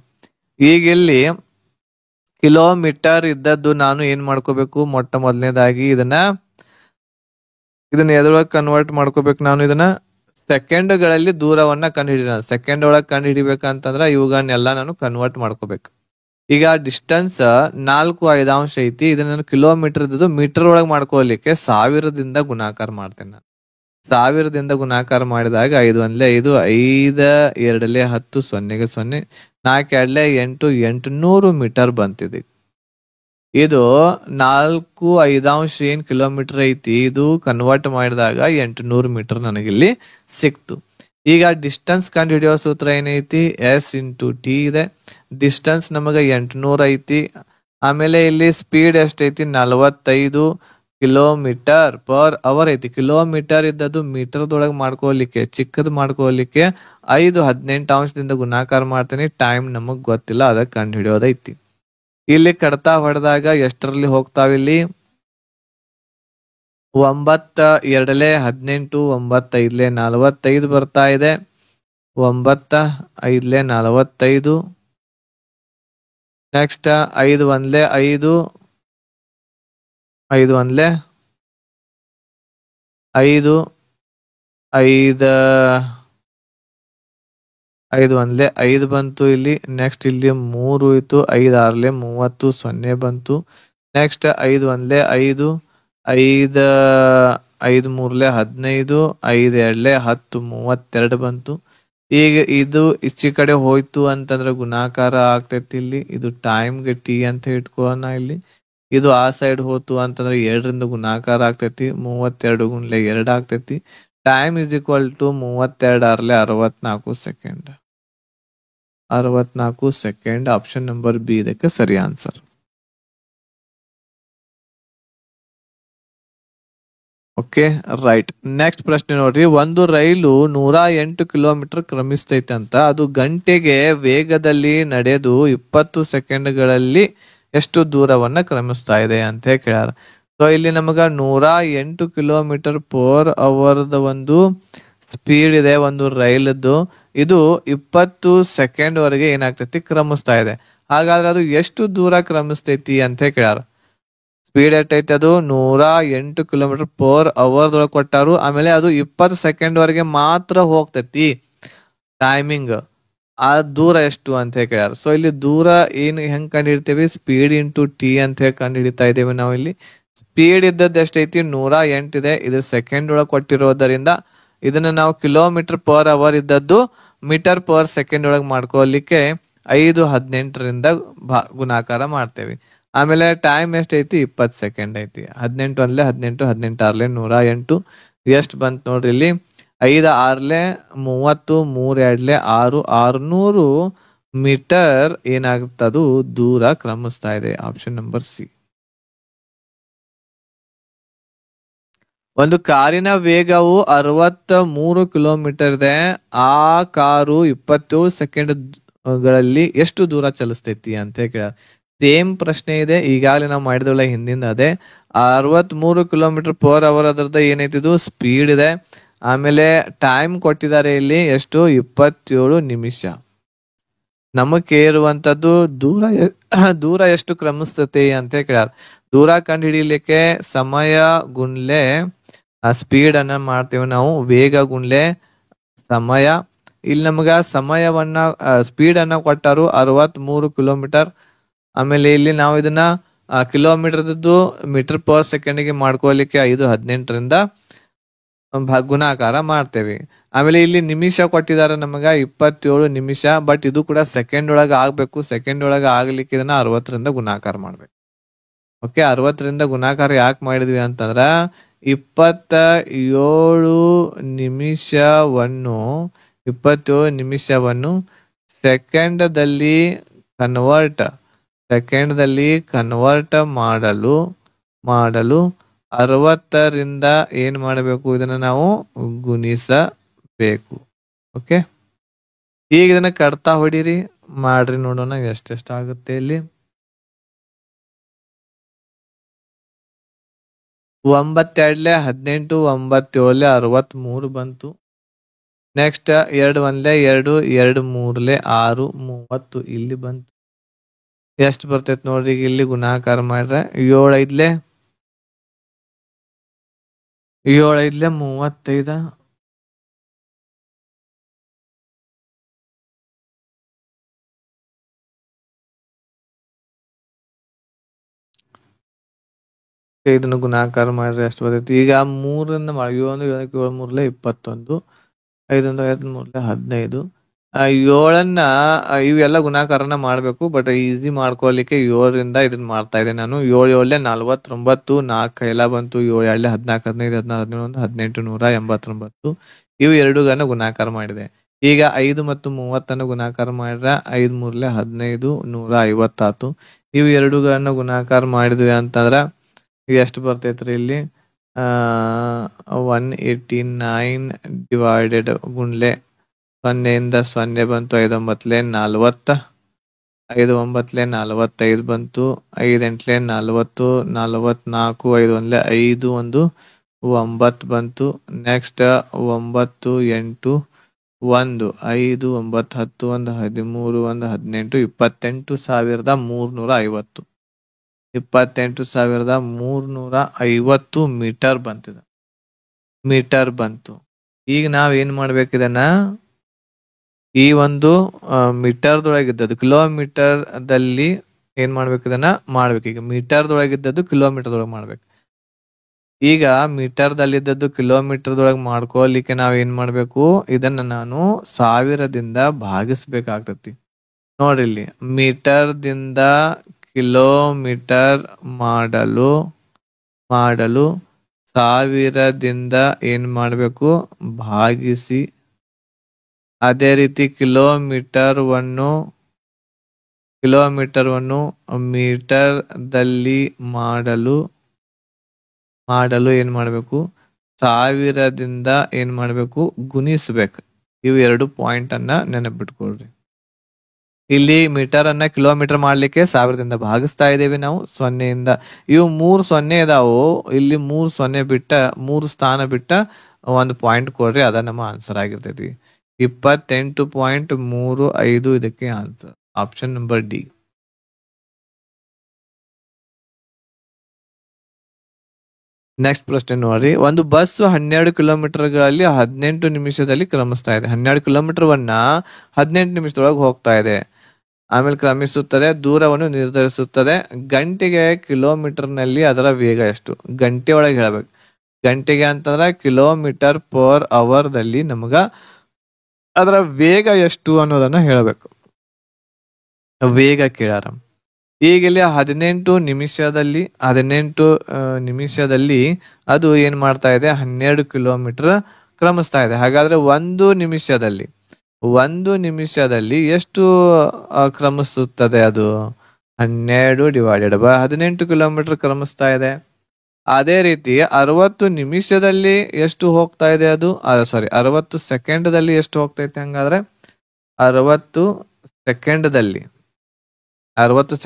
Speaker 2: ಈಗ ಇಲ್ಲಿ ಕಿಲೋಮೀಟರ್ ಇದ್ದದ್ದು ನಾನು ಏನ್ ಮಾಡ್ಕೋಬೇಕು? ಮೊಟ್ಟ ಮೊದಲನೇದಾಗಿ ಇದನ್ನ ಎದ್ರೊಳಗೆ ಕನ್ವರ್ಟ್ ಮಾಡ್ಕೋಬೇಕು. ನಾನು ಇದನ್ನ ಸೆಕೆಂಡ್ಗಳಲ್ಲಿ ದೂರವನ್ನ ಕಂಡು ಹಿಡಿಯೋಣ. ಸೆಕೆಂಡ್ ಒಳಗೆ ಕಂಡು ಹಿಡಿಬೇಕಂತಂದ್ರ ಇವುಗಳನ್ನೆಲ್ಲ ನಾನು ಕನ್ವರ್ಟ್ ಮಾಡ್ಕೋಬೇಕು. ಈಗ ಡಿಸ್ಟೆನ್ಸ್ 4.5 ಐತಿ. ಇದನ್ನ ನಾನು ಕಿಲೋಮೀಟರ್ ಇದ್ದು ಮೀಟರ್ ಒಳಗೆ ಮಾಡ್ಕೊಳ್ಳಿಕ್ಕೆ 1000ದಿಂದ ಗುಣಾಕಾರ ಮಾಡ್ತೇನೆ ನಾನು. 1000ದಿಂದ ಗುಣಾಕಾರ ಮಾಡಿದಾಗ 5 1 5, 5 2 10, 0ಗೆ 0, 4 2 8, 800 ಮೀಟರ್ ಬಂತಿದೆ. ಇದು 4.5 ಏನ್ ಕಿಲೋಮೀಟರ್ ಐತಿ, ಇದು ಕನ್ವರ್ಟ್ ಮಾಡಿದಾಗ 800 ಮೀಟರ್ ನನಗಿಲ್ಲಿ ಸಿಕ್ತು. ಈಗ ಡಿಸ್ಟೆನ್ಸ್ ಕಂಡು ಹಿಡಿಯೋ ಸೂತ್ರ ಏನೈತಿ? S × T ಇದೆ. ಡಿಸ್ಟೆನ್ಸ್ ನಮಗ 800 ಐತಿ. ಆಮೇಲೆ ಇಲ್ಲಿ ಸ್ಪೀಡ್ ಎಷ್ಟೈತಿ? 45 ಕಿಲೋಮೀಟರ್ ಪರ್ ಅವರ್ ಐತಿ. ಕಿಲೋಮೀಟರ್ ಇದ್ದದ್ದು ಮೀಟರ್ದೊಳಗೆ ಮಾಡ್ಕೊಳ್ಳಿಕ್ಕೆ, ಚಿಕ್ಕದ್ ಮಾಡ್ಕೊಳ್ಳಿಕ್ಕೆ 5/18 ಗುಣಾಕಾರ ಮಾಡ್ತೇನೆ. ಟೈಮ್ ನಮಗ್ ಗೊತ್ತಿಲ್ಲ, ಅದಕ್ಕೆ ಕಂಡು ಹಿಡಿಯೋದೈತಿ. ಇಲ್ಲಿ ಕಡ್ತಾ ಹೊಡೆದಾಗ ಎಷ್ಟರಲ್ಲಿ ಹೋಗ್ತಾವಿಲ್ಲಿ? 9 2 18, 9 5 45 ಬರ್ತಾ ಇದೆ. 9 5 45. ನೆಕ್ಸ್ಟ್ 5 1 5, 5 1 ಐದು ಐದ ಐದು ಒಂದ್ಲೆ 5 ಬಂತು ಇಲ್ಲಿ. ನೆಕ್ಸ್ಟ್ ಇಲ್ಲಿ 3 ಇತ್ತು. 5 ಆರ್ಲೆ 30 0 ಬಂತು. ನೆಕ್ಸ್ಟ್ 5 ಒಂದ್ಲೆ 5 5 5 ಮೂರ್ಲೆ 15 5 ಎರಡ್ಲೆ 10 32 ಬಂತು. ಈಗ ಇದು ಈಚೆ ಕಡೆ ಹೋಯ್ತು ಅಂತಂದ್ರೆ ಗುಣಾಕಾರ ಆಗ್ತೈತಿ ಇಲ್ಲಿ. ಇದು ಟೈಮ್ಗೆ ಟಿ ಅಂತ ಇಟ್ಕೊಳ್ಳೋಣ ಇಲ್ಲಿ. ಇದು ಆ ಸೈಡ್ ಹೋತು ಅಂತಂದ್ರೆ 2ರಿಂದ ಗುಣಾಕಾರ ಆಗ್ತೈತಿ. 32 ಗುಣ್ಲೆ 2 ಆಗ್ತೈತಿ. ಟೈಮ್ ಇಸ್ ಈಕ್ವಲ್ ಟು 32 ಆರ್ಲೆ 64 second. 64 second. Option number B ಇದಕ್ಕೆ ಸರಿ ಆನ್ಸರ್. Okay right. ನೆಕ್ಸ್ಟ್ ಪ್ರಶ್ನೆ ನೋಡ್ರಿ. ಒಂದು ರೈಲು 108 ಕಿಲೋಮೀಟರ್ ಕ್ರಮಿಸ್ತೈತೆ ಅಂತ. ಅದು ಗಂಟೆಗೆ ವೇಗದಲ್ಲಿ ನಡೆದು 20 ಸೆಕೆಂಡ್ಗಳಲ್ಲಿ ಎಷ್ಟು ದೂರವನ್ನ ಕ್ರಮಿಸ್ತಾ ಇದೆ ಅಂತ ಕೇಳ್ಯಾರ. ಸೊ ಇಲ್ಲಿ ನಮಗ 108 ಕಿಲೋಮೀಟರ್ ಪರ್ ಅವರ್ದ ಒಂದು ಸ್ಪೀಡ್ ಇದೆ ಒಂದು ರೈಲದ್ದು. ಇದು 20 ಸೆಕೆಂಡ್ ವರೆಗೆ ಏನಾಗ್ತೈತಿ ಕ್ರಮಿಸ್ತಾ ಇದೆ. ಹಾಗಾದ್ರೆ ಅದು ಎಷ್ಟು ದೂರ ಕ್ರಮಿಸ್ತೈತಿ ಅಂತ ಕೇಳ್ಯಾರ. ಸ್ಪೀಡ್ ಎಷ್ಟೈತಿ? ಅದು 108 ಕಿಲೋಮೀಟರ್ ಪರ್ ಅವರ್ದೊಳಗೆ ಕೊಟ್ಟಾರು. ಆಮೇಲೆ ಅದು 20 ಸೆಕೆಂಡ್ ವರೆಗೆ ಮಾತ್ರ ಹೋಗ್ತೈತಿ ಟೈಮಿಂಗ್. ಆ ದೂರ ಎಷ್ಟು ಅಂತ ಕೇಳ್ಯಾರ. ಸೊ ಇಲ್ಲಿ ದೂರ ಏನ್ ಹೆಂಗ್ ಕಂಡು ಹಿಡಿತೇವಿ? ಸ್ಪೀಡ್ ಇಂಟು ಟಿ ಅಂತ ಹೇಳಿ ಕಂಡು ಹಿಡಿತಾ ಇದ್ದೇವೆ ನಾವು ಇಲ್ಲಿ. ಸ್ಪೀಡ್ ಇದ್ದದ್ದು ಎಷ್ಟೈತಿ? 108 ಇದೆ. ಇದು ಸೆಕೆಂಡ್ ಒಳಗೆ ಕೊಟ್ಟಿರೋದರಿಂದ ಇದನ್ನ ನಾವು ಕಿಲೋಮೀಟರ್ ಪರ್ ಅವರ್ ಇದ್ದದ್ದು ಮೀಟರ್ ಪರ್ ಸೆಕೆಂಡ್ ಒಳಗೆ ಮಾಡ್ಕೊಳ್ಳಿಕ್ಕೆ 5:18ರಿಂದ ಗುಣಾಕಾರ ಮಾಡ್ತೇವೆ. ಆಮೇಲೆ ಟೈಮ್ ಎಷ್ಟೈತಿ? 20 ಸೆಕೆಂಡ್ ಐತಿ. 18 ಒಂದ್ಲೆ 18 18 ಆರ್ಲೆ 108 ಎಷ್ಟು ಬಂತು ನೋಡ್ರಿ ಇಲ್ಲಿ. 5 ಆರ್ಲೆ 30 3 ಎರಡ್ಲೆ 6 600 ಮೀಟರ್ ಏನಾಗುತ್ತದು ದೂರ ಕ್ರಮಿಸ್ತಾ ಇದೆ. Option number C. ಒಂದು ಕಾರಿನ ವೇಗವು 63 ಕಿಲೋಮೀಟರ್ ಇದೆ. ಆ ಕಾರು 27 ಸೆಕೆಂಡ್ ಗಳಲ್ಲಿ ಎಷ್ಟು ದೂರ ಚಲಿಸ್ತೈತಿ ಅಂತ ಕೇಳ. ಸೇಮ್ ಪ್ರಶ್ನೆ ಇದೆ, ಈಗಾಗಲೇ ನಾವು ಮಾಡಿದ್ವಲ್ಲ ಹಿಂದಿಂದ. ಅದೇ 63 ಕಿಲೋಮೀಟರ್ ಪರ್ ಅವರ್ ಅದ್ರದ್ದು ಏನೈತಿದು ಸ್ಪೀಡ್ ಇದೆ. ಆಮೇಲೆ ಟೈಮ್ ಕೊಟ್ಟಿದ್ದಾರೆ ಇಲ್ಲಿ ಎಷ್ಟು? 27 ನಿಮಿಷ. ನಮಗೆ ಇರುವಂತದ್ದು ದೂರ ಎಷ್ಟು ಕ್ರಮಿಸ್ತತೆ ಅಂತ ಕೇಳ್ಯಾರ. ದೂರ ಕಂಡು ಹಿಡಿಲಿಕ್ಕೆ ಸಮಯ ಗುಣ್ಲೆ ಸ್ಪೀಡ್ ಅನ್ನ ಮಾಡ್ತೇವೆ ನಾವು. ವೇಗ ಗುಣ್ಲೆ ಸಮಯ. ಇಲ್ಲಿ ನಮಗ ಸಮಯವನ್ನ ಸ್ಪೀಡ್ ಅನ್ನ ಕೊಟ್ಟಾರು 63 ಕಿಲೋಮೀಟರ್. ಆಮೇಲೆ ಇಲ್ಲಿ ನಾವು ಇದನ್ನ ಕಿಲೋಮೀಟರ್ದು ಮೀಟರ್ ಪರ್ ಸೆಕೆಂಡ್ಗೆ ಮಾಡ್ಕೊಳ್ಳಿಕ್ಕೆ 5:18ರಿಂದ ಗುಣಾಕಾರ ಮಾಡ್ತೇವೆ. ಆಮೇಲೆ ಇಲ್ಲಿ ನಿಮಿಷ ಕೊಟ್ಟಿದ್ದಾರೆ ನಮಗ 27 ನಿಮಿಷ. ಬಟ್ ಇದು ಕೂಡ ಸೆಕೆಂಡ್ ಒಳಗೆ ಆಗ್ಬೇಕು. ಸೆಕೆಂಡ್ ಒಳಗೆ ಆಗ್ಲಿಕ್ಕೆ ಇದನ್ನ 60ರಿಂದ ಗುಣಾಕಾರ ಮಾಡ್ಬೇಕು. ಓಕೆ, 60ರಿಂದ ಗುಣಾಕಾರ ಯಾಕೆ ಮಾಡಿದ್ವಿ ಅಂತಂದ್ರ 27 ನಿಮಿಷವನ್ನು ಸೆಕೆಂಡದಲ್ಲಿ ಕನ್ವರ್ಟ್ ಮಾಡಲು 60ರಿಂದ ಏನ್ ಮಾಡಬೇಕು? ಇದನ್ನ ನಾವು ಗುಣಿಸಬೇಕು. ಓಕೆ, ಈಗ ಇದನ್ನ ಕಡ್ತಾ ಹೊಡೀರಿ, ಮಾಡ್ರಿ, ನೋಡೋಣ ಎಷ್ಟೆಷ್ಟಾಗುತ್ತೆ ಇಲ್ಲಿ. 9 ಎರಡ್ಲೆ 18 9 ಏಳ್ಲೆ 63 ಬಂತು. ನೆಕ್ಸ್ಟ್ 2 ಒಂದ್ಲೆ 2 2 ಮೂರ್ಲೆ 6 30 ಇಲ್ಲಿ ಬಂತು. ಎಷ್ಟು ಬರ್ತೈತಿ ನೋಡ್ರಿ ಈಗ ಇಲ್ಲಿ ಗುಣಾಕಾರ ಮಾಡ್ರೆ 7 ಐದ್ಲೆ 35. ಇದನ್ನು ಗುಣಾಕಾರ ಮಾಡ್ರೆ ಎಷ್ಟು ಬರ್ತೈತಿ? ಈಗ 3ರಿಂದ 7 7 ಮೂರ್ಲೆ 21 5 5 ಮೂರ್ಲೆ 15. 7ನ್ನ ಇವೆಲ್ಲ ಗುಣಾಕಾರನ ಮಾಡ್ಬೇಕು. ಬಟ್ ಈಸಿ ಮಾಡ್ಕೊಳ್ಲಿಕ್ಕೆ 7ರಿಂದ ಇದನ್ನ ಮಾಡ್ತಾ ಇದ್ದೆ ನಾನು. 7 7 49 4 ಎಲ್ಲ ಬಂತು. 7 2 14 15 16 17 189. ಇವು ಎರಡುಗಳನ್ನ ಗುಣಾಕಾರ ಮಾಡಿದೆ. ಈಗ 5 ಮತ್ತು 30 ಗುಣಾಕಾರ ಮಾಡ್ರೆ 5 ಮೂರ್ಲೆ 15 150 ಇವು ಎರಡುಗಳನ್ನ ಗುಣಾಕಾರ ಮಾಡಿದ್ವಿ ಅಂತಂದ್ರ ಎಷ್ಟು ಬರ್ತೈತ್ರಿ ಇಲ್ಲಿ? 189 ಡಿವೈಡೆಡ್ ಗುಣ್ಲೆ 0ಯಿಂದ 0 ಬಂತು. 5 9 40 5 9 45 ಬಂತು. 5 8 40 44 5 1 5 1 9 ಬಂತು. Next 9 8 1 5 9 10 1 13 1 18 28,350 28,350 metre ಬಂತಿದೆ. ಮೀಟರ್ ಬಂತು. ಈಗ ನಾವ್ ಏನ್ ಮಾಡ್ಬೇಕು ಇದನ್ನ, ಈ ಒಂದು ಮೀಟರ್ದೊಳಗಿದ್ದದ್ದು ಕಿಲೋಮೀಟರ್ದಲ್ಲಿ ಏನ್ ಮಾಡ್ಬೇಕು, ಇದನ್ನ ಮಾಡ್ಬೇಕು. ಈಗ ಮೀಟರ್ದೊಳಗಿದ್ದದ್ದು ಕಿಲೋಮೀಟರ್ದೊಳಗೆ ಮಾಡ್ಬೇಕು. ಈಗ ಮೀಟರ್ದಲ್ಲಿದ್ದದ್ದು ಕಿಲೋಮೀಟರ್ದೊಳಗೆ ಮಾಡ್ಕೊಲಿಕ್ಕೆ ನಾವ್ ಏನ್ ಮಾಡ್ಬೇಕು, ಇದನ್ನ ನಾನು 1000ದಿಂದ ಭಾಗಿಸ್ಬೇಕಾಗ್ತತಿ. ನೋಡಿಲ್ಲಿ, ಮೀಟರ್ದಿಂದ ಕಿಲೋಮೀಟರ್ ಮಾಡಲು 1000ದಿಂದ ಏನ್ ಮಾಡ್ಬೇಕು, ಭಾಗಿಸಿ. ಅದೇ ರೀತಿ ಕಿಲೋಮೀಟರ್ವನ್ನು ಮೀಟರ್ದಲ್ಲಿ ಮಾಡಲು ಏನ್ ಮಾಡ್ಬೇಕು, 1000ದಿಂದ ಏನ್ ಮಾಡ್ಬೇಕು, ಗುಣಿಸ್ಬೇಕು. ಇವು 2 ಪಾಯಿಂಟ್ ಅನ್ನ ನೆನಪಿಟ್ಕೊಳ್ರಿ. ಇಲ್ಲಿ ಮೀಟರ್ ಅನ್ನ ಕಿಲೋಮೀಟರ್ ಮಾಡ್ಲಿಕ್ಕೆ 1000ದಿಂದ ಭಾಗಿಸ್ತಾ ಇದೀವಿ ನಾವು 0ಯಿಂದ. ಇವು 3 0 ಇದಾವು. ಇಲ್ಲಿ 3 0 ಬಿಟ್ಟ 3 ಸ್ಥಾನ ಬಿಟ್ಟ ಒಂದು ಪಾಯಿಂಟ್ ಕೊಡ್ರಿ, ಅದ ನಮ್ಮ ಆನ್ಸರ್ ಆಗಿರ್ತೈತಿ. 28.35 ಇದಕ್ಕೆ answer. Option number D. Next ಪ್ರಶ್ನೆ ನೋಡ್ರಿ. ಒಂದು ಬಸ್ 12 ಕಿಲೋಮೀಟರ್ಗಳಲ್ಲಿ 18 ನಿಮಿಷದಲ್ಲಿ ಕ್ರಮಿಸ್ತಾ ಇದೆ. 12 ಕಿಲೋಮೀಟರ್ವನ್ನ 18 ನಿಮಿಷದೊಳಗೆ ಹೋಗ್ತಾ ಇದೆ. ಆಮೇಲೆ ಕ್ರಮಿಸುತ್ತದೆ, ದೂರವನ್ನು ನಿರ್ಧರಿಸುತ್ತದೆ. ಗಂಟೆಗೆ ಕಿಲೋಮೀಟರ್ನಲ್ಲಿ ಅದರ ವೇಗ ಎಷ್ಟು? ಗಂಟೆ ಒಳಗೆ ಹೇಳ್ಬೇಕು. ಗಂಟೆಗೆ ಅಂತಂದ್ರೆ ಕಿಲೋಮೀಟರ್ ಪರ್ ಅವರ್ ದಲ್ಲಿ ನಮಗ ಅದರ ವೇಗ ಎಷ್ಟು ಅನ್ನೋದನ್ನ ಹೇಳ್ಬೇಕು. ವೇಗ ಕೇಳಾರ. ಈಗ ಇಲ್ಲಿ 18 ನಿಮಿಷದಲ್ಲಿ ಅದು ಏನ್ ಮಾಡ್ತಾ ಇದೆ, 12 ಕಿಲೋಮೀಟರ್ ಕ್ರಮಿಸ್ತಾ ಇದೆ. ಹಾಗಾದ್ರೆ ಒಂದು ನಿಮಿಷದಲ್ಲಿ ಎಷ್ಟು ಕ್ರಮಿಸುತ್ತದೆ? ಅದು 12/18 ಕಿಲೋಮೀಟರ್ ಕ್ರಮಿಸ್ತಾ ಇದೆ. ಅದೇ ರೀತಿ 60 ನಿಮಿಷದಲ್ಲಿ ಎಷ್ಟು ಹೋಗ್ತಾ ಇದೆ? ಅದು 60 ಸೆಕೆಂಡದಲ್ಲಿ ಎಷ್ಟು ಹೋಗ್ತೈತೆ? ಹಂಗಾದ್ರೆ 60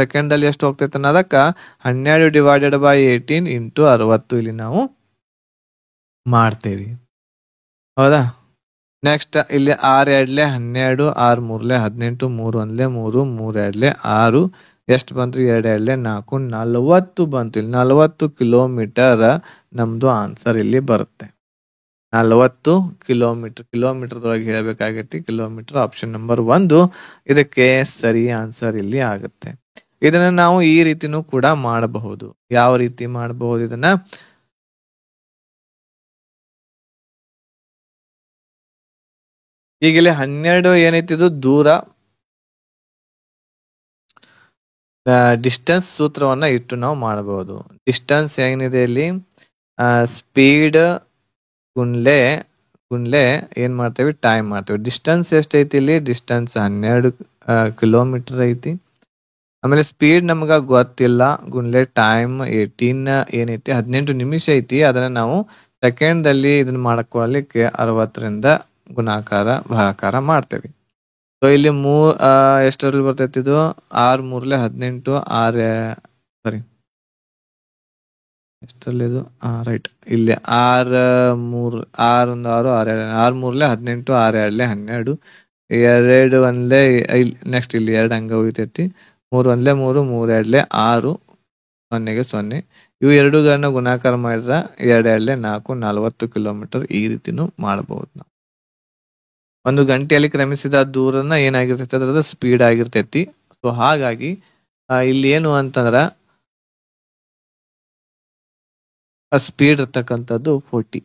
Speaker 2: ಸೆಕೆಂಡಲ್ಲಿ ಎಷ್ಟು ಹೋಗ್ತೈತೆ ಅನ್ನೋದಕ್ಕ 12/18 ಇಂಟು 60 ಇಲ್ಲಿ ನಾವು ಮಾಡ್ತೇವಿ. ಹೌದಾ? ನೆಕ್ಸ್ಟ್ ಇಲ್ಲಿ 6 2 12, 6 3 18, 3 1 3, 3 2 6 ಎಷ್ಟು ಬಂತು? 2 2 4, 40 ಬಂತು. ಇಲ್ಲಿ 40 ಕಿಲೋಮೀಟರ್ ನಮ್ದು ಆನ್ಸರ್ ಇಲ್ಲಿ ಬರುತ್ತೆ. 40 ಕಿಲೋಮೀಟರ್ದೊಳಗೆ ಹೇಳಬೇಕಾಗೈತಿ. ಕಿಲೋಮೀಟರ್ ಆಪ್ಷನ್ ನಂಬರ್ 1 ಇದಕ್ಕೆ ಸರಿ ಆನ್ಸರ್ ಇಲ್ಲಿ ಆಗುತ್ತೆ. ಇದನ್ನ ನಾವು ಈ ರೀತಿನೂ ಕೂಡ ಮಾಡಬಹುದು. ಯಾವ ರೀತಿ ಮಾಡಬಹುದು ಇದನ್ನ? ಈಗ ಇಲ್ಲಿ 12 ಏನೈತಿದು ದೂರ, ಡಿಸ್ಟೆನ್ಸ್ ಸೂತ್ರವನ್ನ ಇಟ್ಟು ನಾವು ಮಾಡಬಹುದು. ಡಿಸ್ಟೆನ್ಸ್ ಏನಿದೆ ಇಲ್ಲಿ, ಸ್ಪೀಡ್ ಗುಣ್ಲೆ ಏನ್ ಮಾಡ್ತೇವೆ, ಟೈಮ್ ಮಾಡ್ತೇವೆ. ಡಿಸ್ಟೆನ್ಸ್ ಎಷ್ಟೈತಿ ಇಲ್ಲಿ? ಡಿಸ್ಟೆನ್ಸ್ 12 ಕಿಲೋಮೀಟರ್ ಐತಿ. ಆಮೇಲೆ ಸ್ಪೀಡ್ ನಮ್ಗ ಗೊತ್ತಿಲ್ಲ, ಗುಣ್ಲೆ ಟೈಮ್ 18 ಏನೈತಿ 18 ನಿಮಿಷ ಐತಿ. ಅದನ್ನ ನಾವು ಸೆಕೆಂಡ್ ದಲ್ಲಿ ಇದನ್ನ ಮಾಡ್ಕೊಳ್ಳಿಕ್ಕೆ 60ರಿಂದ ಭಾಗಾಕಾರ ಮಾಡ್ತೇವೆ. ಸೊ ಇಲ್ಲಿ ಎಷ್ಟರಲ್ಲಿ ಬರ್ತೈತಿ ಇದು? 6 3 18, 6 ಎಷ್ಟರಲ್ಲಿ ಇದು? ರೈಟ್, ಇಲ್ಲಿ 6 3 6 1 6 6 6 3 18, 6 2 12, 2 1 ನೆಕ್ಸ್ಟ್ ಇಲ್ಲಿ 2 ಹಂಗ ಉಳಿತೈತಿ. 3 1 3, 3 2 6, 0ಗೆ 0. ಇವು ಎರಡುಗಳನ್ನ ಗುಣಾಕಾರ ಮಾಡಿದ್ರ 2 2 4, 40 ಕಿಲೋಮೀಟರ್. ಈ ರೀತಿನೂ ಮಾಡಬಹುದು ನಾವು. ಒಂದು ಗಂಟೆಯಲ್ಲಿ ಕ್ರಮಿಸಿದ ದೂರನ ಏನಾಗಿರ್ತೈತಿ, ಅದ್ರದ ಸ್ಪೀಡ್ ಆಗಿರ್ತೈತಿ. ಸೊ ಹಾಗಾಗಿ ಇಲ್ಲಿ ಏನು ಅಂತಂದ್ರ ಸ್ಪೀಡ್ ಇರ್ತಕ್ಕಂಥದ್ದು 40.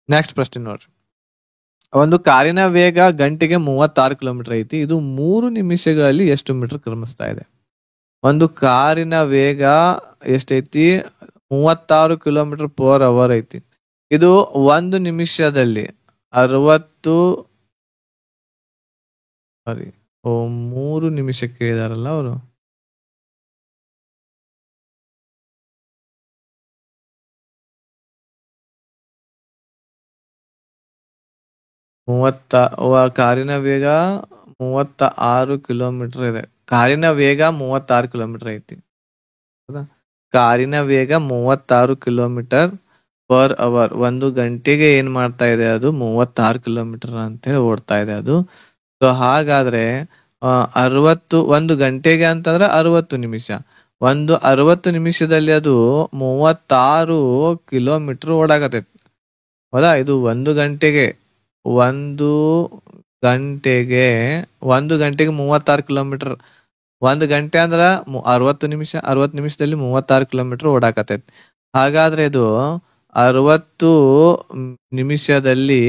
Speaker 2: ನೆಕ್ಸ್ಟ್ ಪ್ರಶ್ನೆ ನೋಡ್ರಿ. ಒಂದು ಕಾರಿನ ವೇಗ ಗಂಟೆಗೆ 36 ಕಿಲೋಮೀಟರ್ ಐತಿ. ಇದು 3 ನಿಮಿಷಗಳಲ್ಲಿ ಎಷ್ಟು ಮೀಟರ್ ಕ್ರಮಿಸ್ತಾ ಇದೆ? ಒಂದು ಕಾರಿನ ವೇಗ ಎಷ್ಟೈತಿ? 36 ಕಿಲೋಮೀಟರ್ ಪರ್ ಅವರ್ ಐತಿ. ಇದು 1 ನಿಮಿಷದಲ್ಲಿ 3 ನಿಮಿಷಕ್ಕೆ ಹೇಳಿದಾರಲ್ಲ ಅವರು. ಕಾರಿನ ವೇಗ 36 ಕಿಲೋಮೀಟರ್ ಇದೆ. ಕಾರಿನ ವೇಗ 36 ಕಿಲೋಮೀಟರ್ ಐತಿ. ಹೌದಾ? ಕಾರಿನ ವೇಗ 36 ಕಿಲೋಮೀಟರ್ ಪರ್ ಅವರ್. ಒಂದು ಗಂಟೆಗೆ ಏನ್ ಮಾಡ್ತಾ ಇದೆ? ಅದು 36 ಕಿಲೋಮೀಟರ್ ಅಂತ ಹೇಳಿ ಓಡ್ತಾ ಇದೆ ಅದು. ಸೊ ಹಾಗಾದ್ರೆ 60 ಒಂದು ಗಂಟೆಗೆ ಅಂತಂದ್ರೆ 60 ನಿಮಿಷ. ಒಂದು 60 ನಿಮಿಷದಲ್ಲಿ ಅದು 36 ಕಿಲೋಮೀಟರ್ ಓಡಾಕತೈತಿ. ಹೌದಾ? ಇದು ಒಂದು ಗಂಟೆಗೆ 36 ಕಿಲೋಮೀಟರ್. 1 ಗಂಟೆ ಅಂದ್ರ 60 ನಿಮಿಷ. 60 ನಿಮಿಷದಲ್ಲಿ 36 ಕಿಲೋಮೀಟರ್ ಓಡಾಕತೈತಿ. ಹಾಗಾದ್ರೆ ಇದು 60 ನಿಮಿಷದಲ್ಲಿ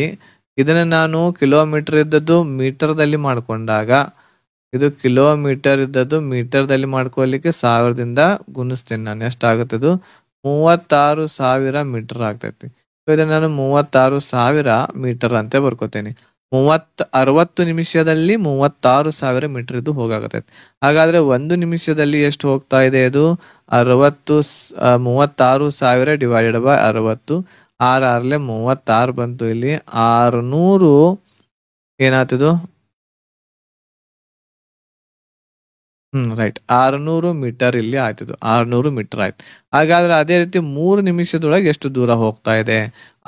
Speaker 2: ಇದನ್ನ ನಾನು ಕಿಲೋಮೀಟರ್ ಇದ್ದದ್ದು ಮೀಟರ್ದಲ್ಲಿ ಮಾಡ್ಕೊಂಡಾಗ, ಇದು ಕಿಲೋಮೀಟರ್ ಇದ್ದದ್ದು ಮೀಟರ್ದಲ್ಲಿ ಮಾಡ್ಕೊಳ್ಳಿಕ್ಕೆ 1000ದಿಂದ ಗುಣಿಸ್ತೇನೆ ನಾನು. ಎಷ್ಟಾಗುತ್ತೆ? ಇದು 36,000 ಮೀಟರ್ ಆಗ್ತೈತಿ. ಇದನ್ನ ನಾನು 36,000 ಮೀಟರ್ ಅಂತ ಬರ್ಕೋತೇನೆ. 60 ನಿಮಿಷದಲ್ಲಿ 36,000 ಮೀಟರ್ ಇದು ಹೋಗಾಕತೈತಿ. ಹಾಗಾದ್ರೆ 1 ನಿಮಿಷದಲ್ಲಿ ಎಷ್ಟು ಹೋಗ್ತಾ ಇದೆ? ಇದು 36,000 ಡಿವೈಡೆಡ್ ಬೈ 60. 6 36 ಬಂತು. ಇಲ್ಲಿ 600 ಏನಾಗ್ತದು? ರೈಟ್, 600 ಮೀಟರ್ ಇಲ್ಲಿ ಆಯ್ತದು. 600 ಮೀಟರ್ ಆಯ್ತು. ಹಾಗಾದ್ರೆ ಅದೇ ರೀತಿ 3 ನಿಮಿಷದೊಳಗೆ ಎಷ್ಟು ದೂರ ಹೋಗ್ತಾ ಇದೆ?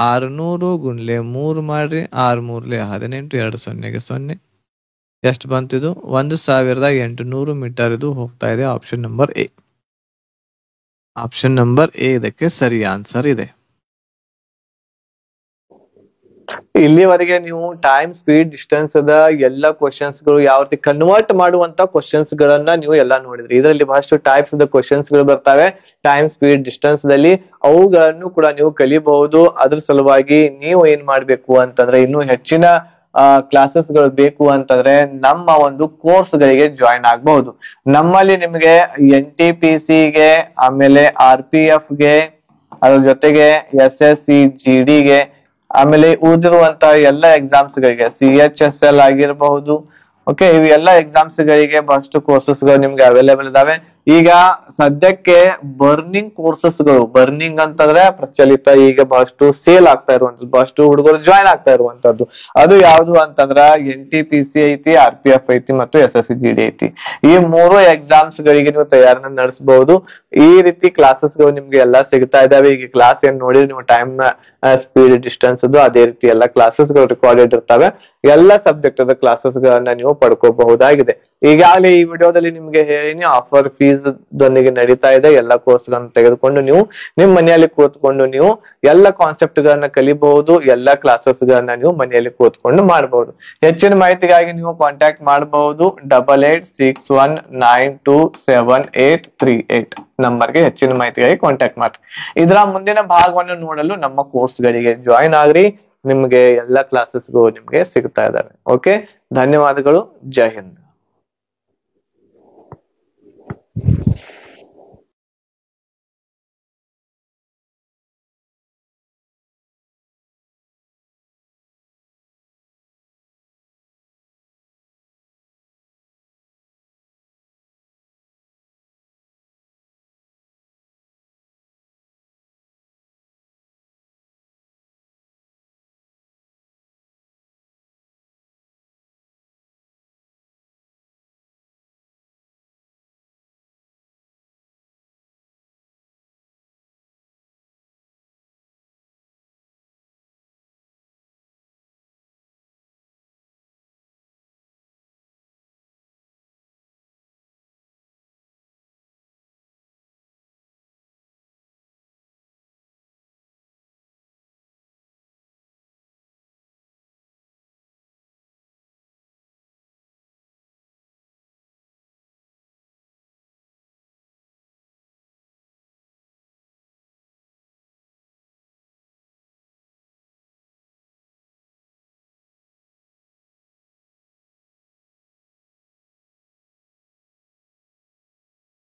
Speaker 2: 600 ಗುಣ್ಲೆ 3 ಮಾಡ್ರಿ. 6 3 18, 2 0ಗೆ 0. ಎಷ್ಟು ಬಂತಿದು? 1800 ಮೀಟರ್ ಇದು ಹೋಗ್ತಾ ಇದೆ. Option number A. Option number A ಇದಕ್ಕೆ ಸರಿ ಆನ್ಸರ್ ಇದೆ.
Speaker 1: ಇಲ್ಲಿವರೆಗೆ ನೀವು ಟೈಮ್, ಸ್ಪೀಡ್, ಡಿಸ್ಟೆನ್ಸ್ ಅದ ಎಲ್ಲ ಕ್ವಶನ್ಸ್ ಗಳು ಯಾವ ರೀತಿ ಕನ್ವರ್ಟ್ ಮಾಡುವಂತ ಕ್ವಶನ್ಸ್ ಗಳನ್ನ ನೀವು ಎಲ್ಲಾ ನೋಡಿದ್ರಿ. ಇದರಲ್ಲಿ ಬಹಳಷ್ಟು ಟೈಪ್ಸ್ ದ ಕ್ವಶನ್ಸ್ ಗಳು ಬರ್ತವೆ ಟೈಮ್, ಸ್ಪೀಡ್, ಡಿಸ್ಟೆನ್ಸ್ ದಲ್ಲಿ. ಅವುಗಳನ್ನು ಕೂಡ ನೀವು ಕಲಿಬಹುದು. ಅದ್ರ ಸಲುವಾಗಿ ನೀವು ಏನ್ ಮಾಡ್ಬೇಕು ಅಂತಂದ್ರೆ, ಇನ್ನೂ ಹೆಚ್ಚಿನ ಕ್ಲಾಸಸ್ ಗಳು ಬೇಕು ಅಂತಂದ್ರೆ ನಮ್ಮ ಒಂದು ಕೋರ್ಸ್ ಗಳಿಗೆ ಜಾಯಿನ್ ಆಗಬಹುದು. ನಮ್ಮಲ್ಲಿ ನಿಮಗೆ NTPC ಗೆ, ಆಮೇಲೆ RPF ಗೆ, ಅದ್ರ ಜೊತೆಗೆ SSC GD ಗೆ, ಆಮೇಲೆ ಉಳಿದಿರುವಂತ ಎಲ್ಲ ಎಕ್ಸಾಮ್ಸ್ ಗಳಿಗೆ CHSL ಆಗಿರಬಹುದು. ಓಕೆ, ಇವು ಎಲ್ಲ ಎಕ್ಸಾಮ್ಸ್ ಗಳಿಗೆ ಬಹಳಷ್ಟು ಕೋರ್ಸಸ್ ಗಳು ನಿಮ್ಗೆ ಅವೈಲೇಬಲ್ ಇದಾವೆ. ಈಗ ಸದ್ಯಕ್ಕೆ ಬರ್ನಿಂಗ್ ಕೋರ್ಸಸ್ ಗಳು, ಬರ್ನಿಂಗ್ ಅಂತಂದ್ರೆ ಪ್ರಚಲಿತ, ಈಗ ಬಹಳಷ್ಟು ಸೇಲ್ ಆಗ್ತಾ ಇರುವಂತದ್ದು, ಬಹಳಷ್ಟು ಹುಡುಗರು ಜಾಯಿನ್ ಆಗ್ತಾ ಇರುವಂತದ್ದು, ಅದು ಯಾವ್ದು ಅಂತಂದ್ರ NTPC ಐತಿ, RPF ಐತಿ ಮತ್ತು SSC GD ಐತಿ. ಈ 3 ಎಕ್ಸಾಮ್ಸ್ ಗಳಿಗೆ ನೀವು ತಯಾರನ್ನ ನಡೆಸಬಹುದು. ಈ ರೀತಿ ಕ್ಲಾಸಸ್ ಗಳು ನಿಮ್ಗೆ ಎಲ್ಲಾ ಸಿಗ್ತಾ ಇದಾವೆ. ಈಗ ಕ್ಲಾಸ್ ಏನ್ ನೋಡಿದ್ರೆ ನೀವು ಟೈಮ್, ಸ್ಪೀಡ್, ಡಿಸ್ಟೆನ್ಸ್ ಅದೇ ರೀತಿ ಎಲ್ಲ ಕ್ಲಾಸಸ್ ಗಳು ರೆಕಾರ್ಡೆಡ್ ಇರ್ತವೆ. ಎಲ್ಲ ಸಬ್ಜೆಕ್ಟ್ ಅದ ಕ್ಲಾಸಸ್ ಗಳನ್ನ ನೀವು ಪಡ್ಕೋಬಹುದಾಗಿದೆ. ಈಗಾಗಲೇ ಈ ವಿಡಿಯೋದಲ್ಲಿ ನಿಮ್ಗೆ ಹೇಳಿನಿ, ಆಫರ್ ಫೀಸ್ ದೊಂದಿಗೆ ನಡೀತಾ ಇದೆ. ಎಲ್ಲ ಕೋರ್ಸ್ ಗಳನ್ನ ತೆಗೆದುಕೊಂಡು ನೀವು ನಿಮ್ ಮನೆಯಲ್ಲಿ ಕೂತ್ಕೊಂಡು ನೀವು ಎಲ್ಲ ಕಾನ್ಸೆಪ್ಟ್ ಗಳನ್ನ ಕಲಿಬಹುದು. ಎಲ್ಲ ಕ್ಲಾಸಸ್ ಗಳನ್ನ ನೀವು ಮನೆಯಲ್ಲಿ ಕೂತ್ಕೊಂಡು ಮಾಡಬಹುದು. ಹೆಚ್ಚಿನ ಮಾಹಿತಿಗಾಗಿ ನೀವು ಕಾಂಟ್ಯಾಕ್ಟ್ ಮಾಡಬಹುದು 8861927838 ನಂಬರ್ಗೆ ಹೆಚ್ಚಿನ ಮಾಹಿತಿಗಾಗಿ ಕಾಂಟ್ಯಾಕ್ಟ್ ಮಾಡಿ. ಇದರ ಮುಂದಿನ ಭಾಗವನ್ನು ನೋಡಲು ನಮ್ಮ ಕೋರ್ಸ್ ಗಳಿಗೆ ಜಾಯಿನ್ ಆಗ್ರಿ. ನಿಮ್ಗೆ ಎಲ್ಲ ಕ್ಲಾಸಸ್ಗೂ ನಿಮ್ಗೆ ಸಿಗ್ತಾ ಇದಾವೆ. ಓಕೆ, ಧನ್ಯವಾದಗಳು. ಜೈ ಹಿಂದ್.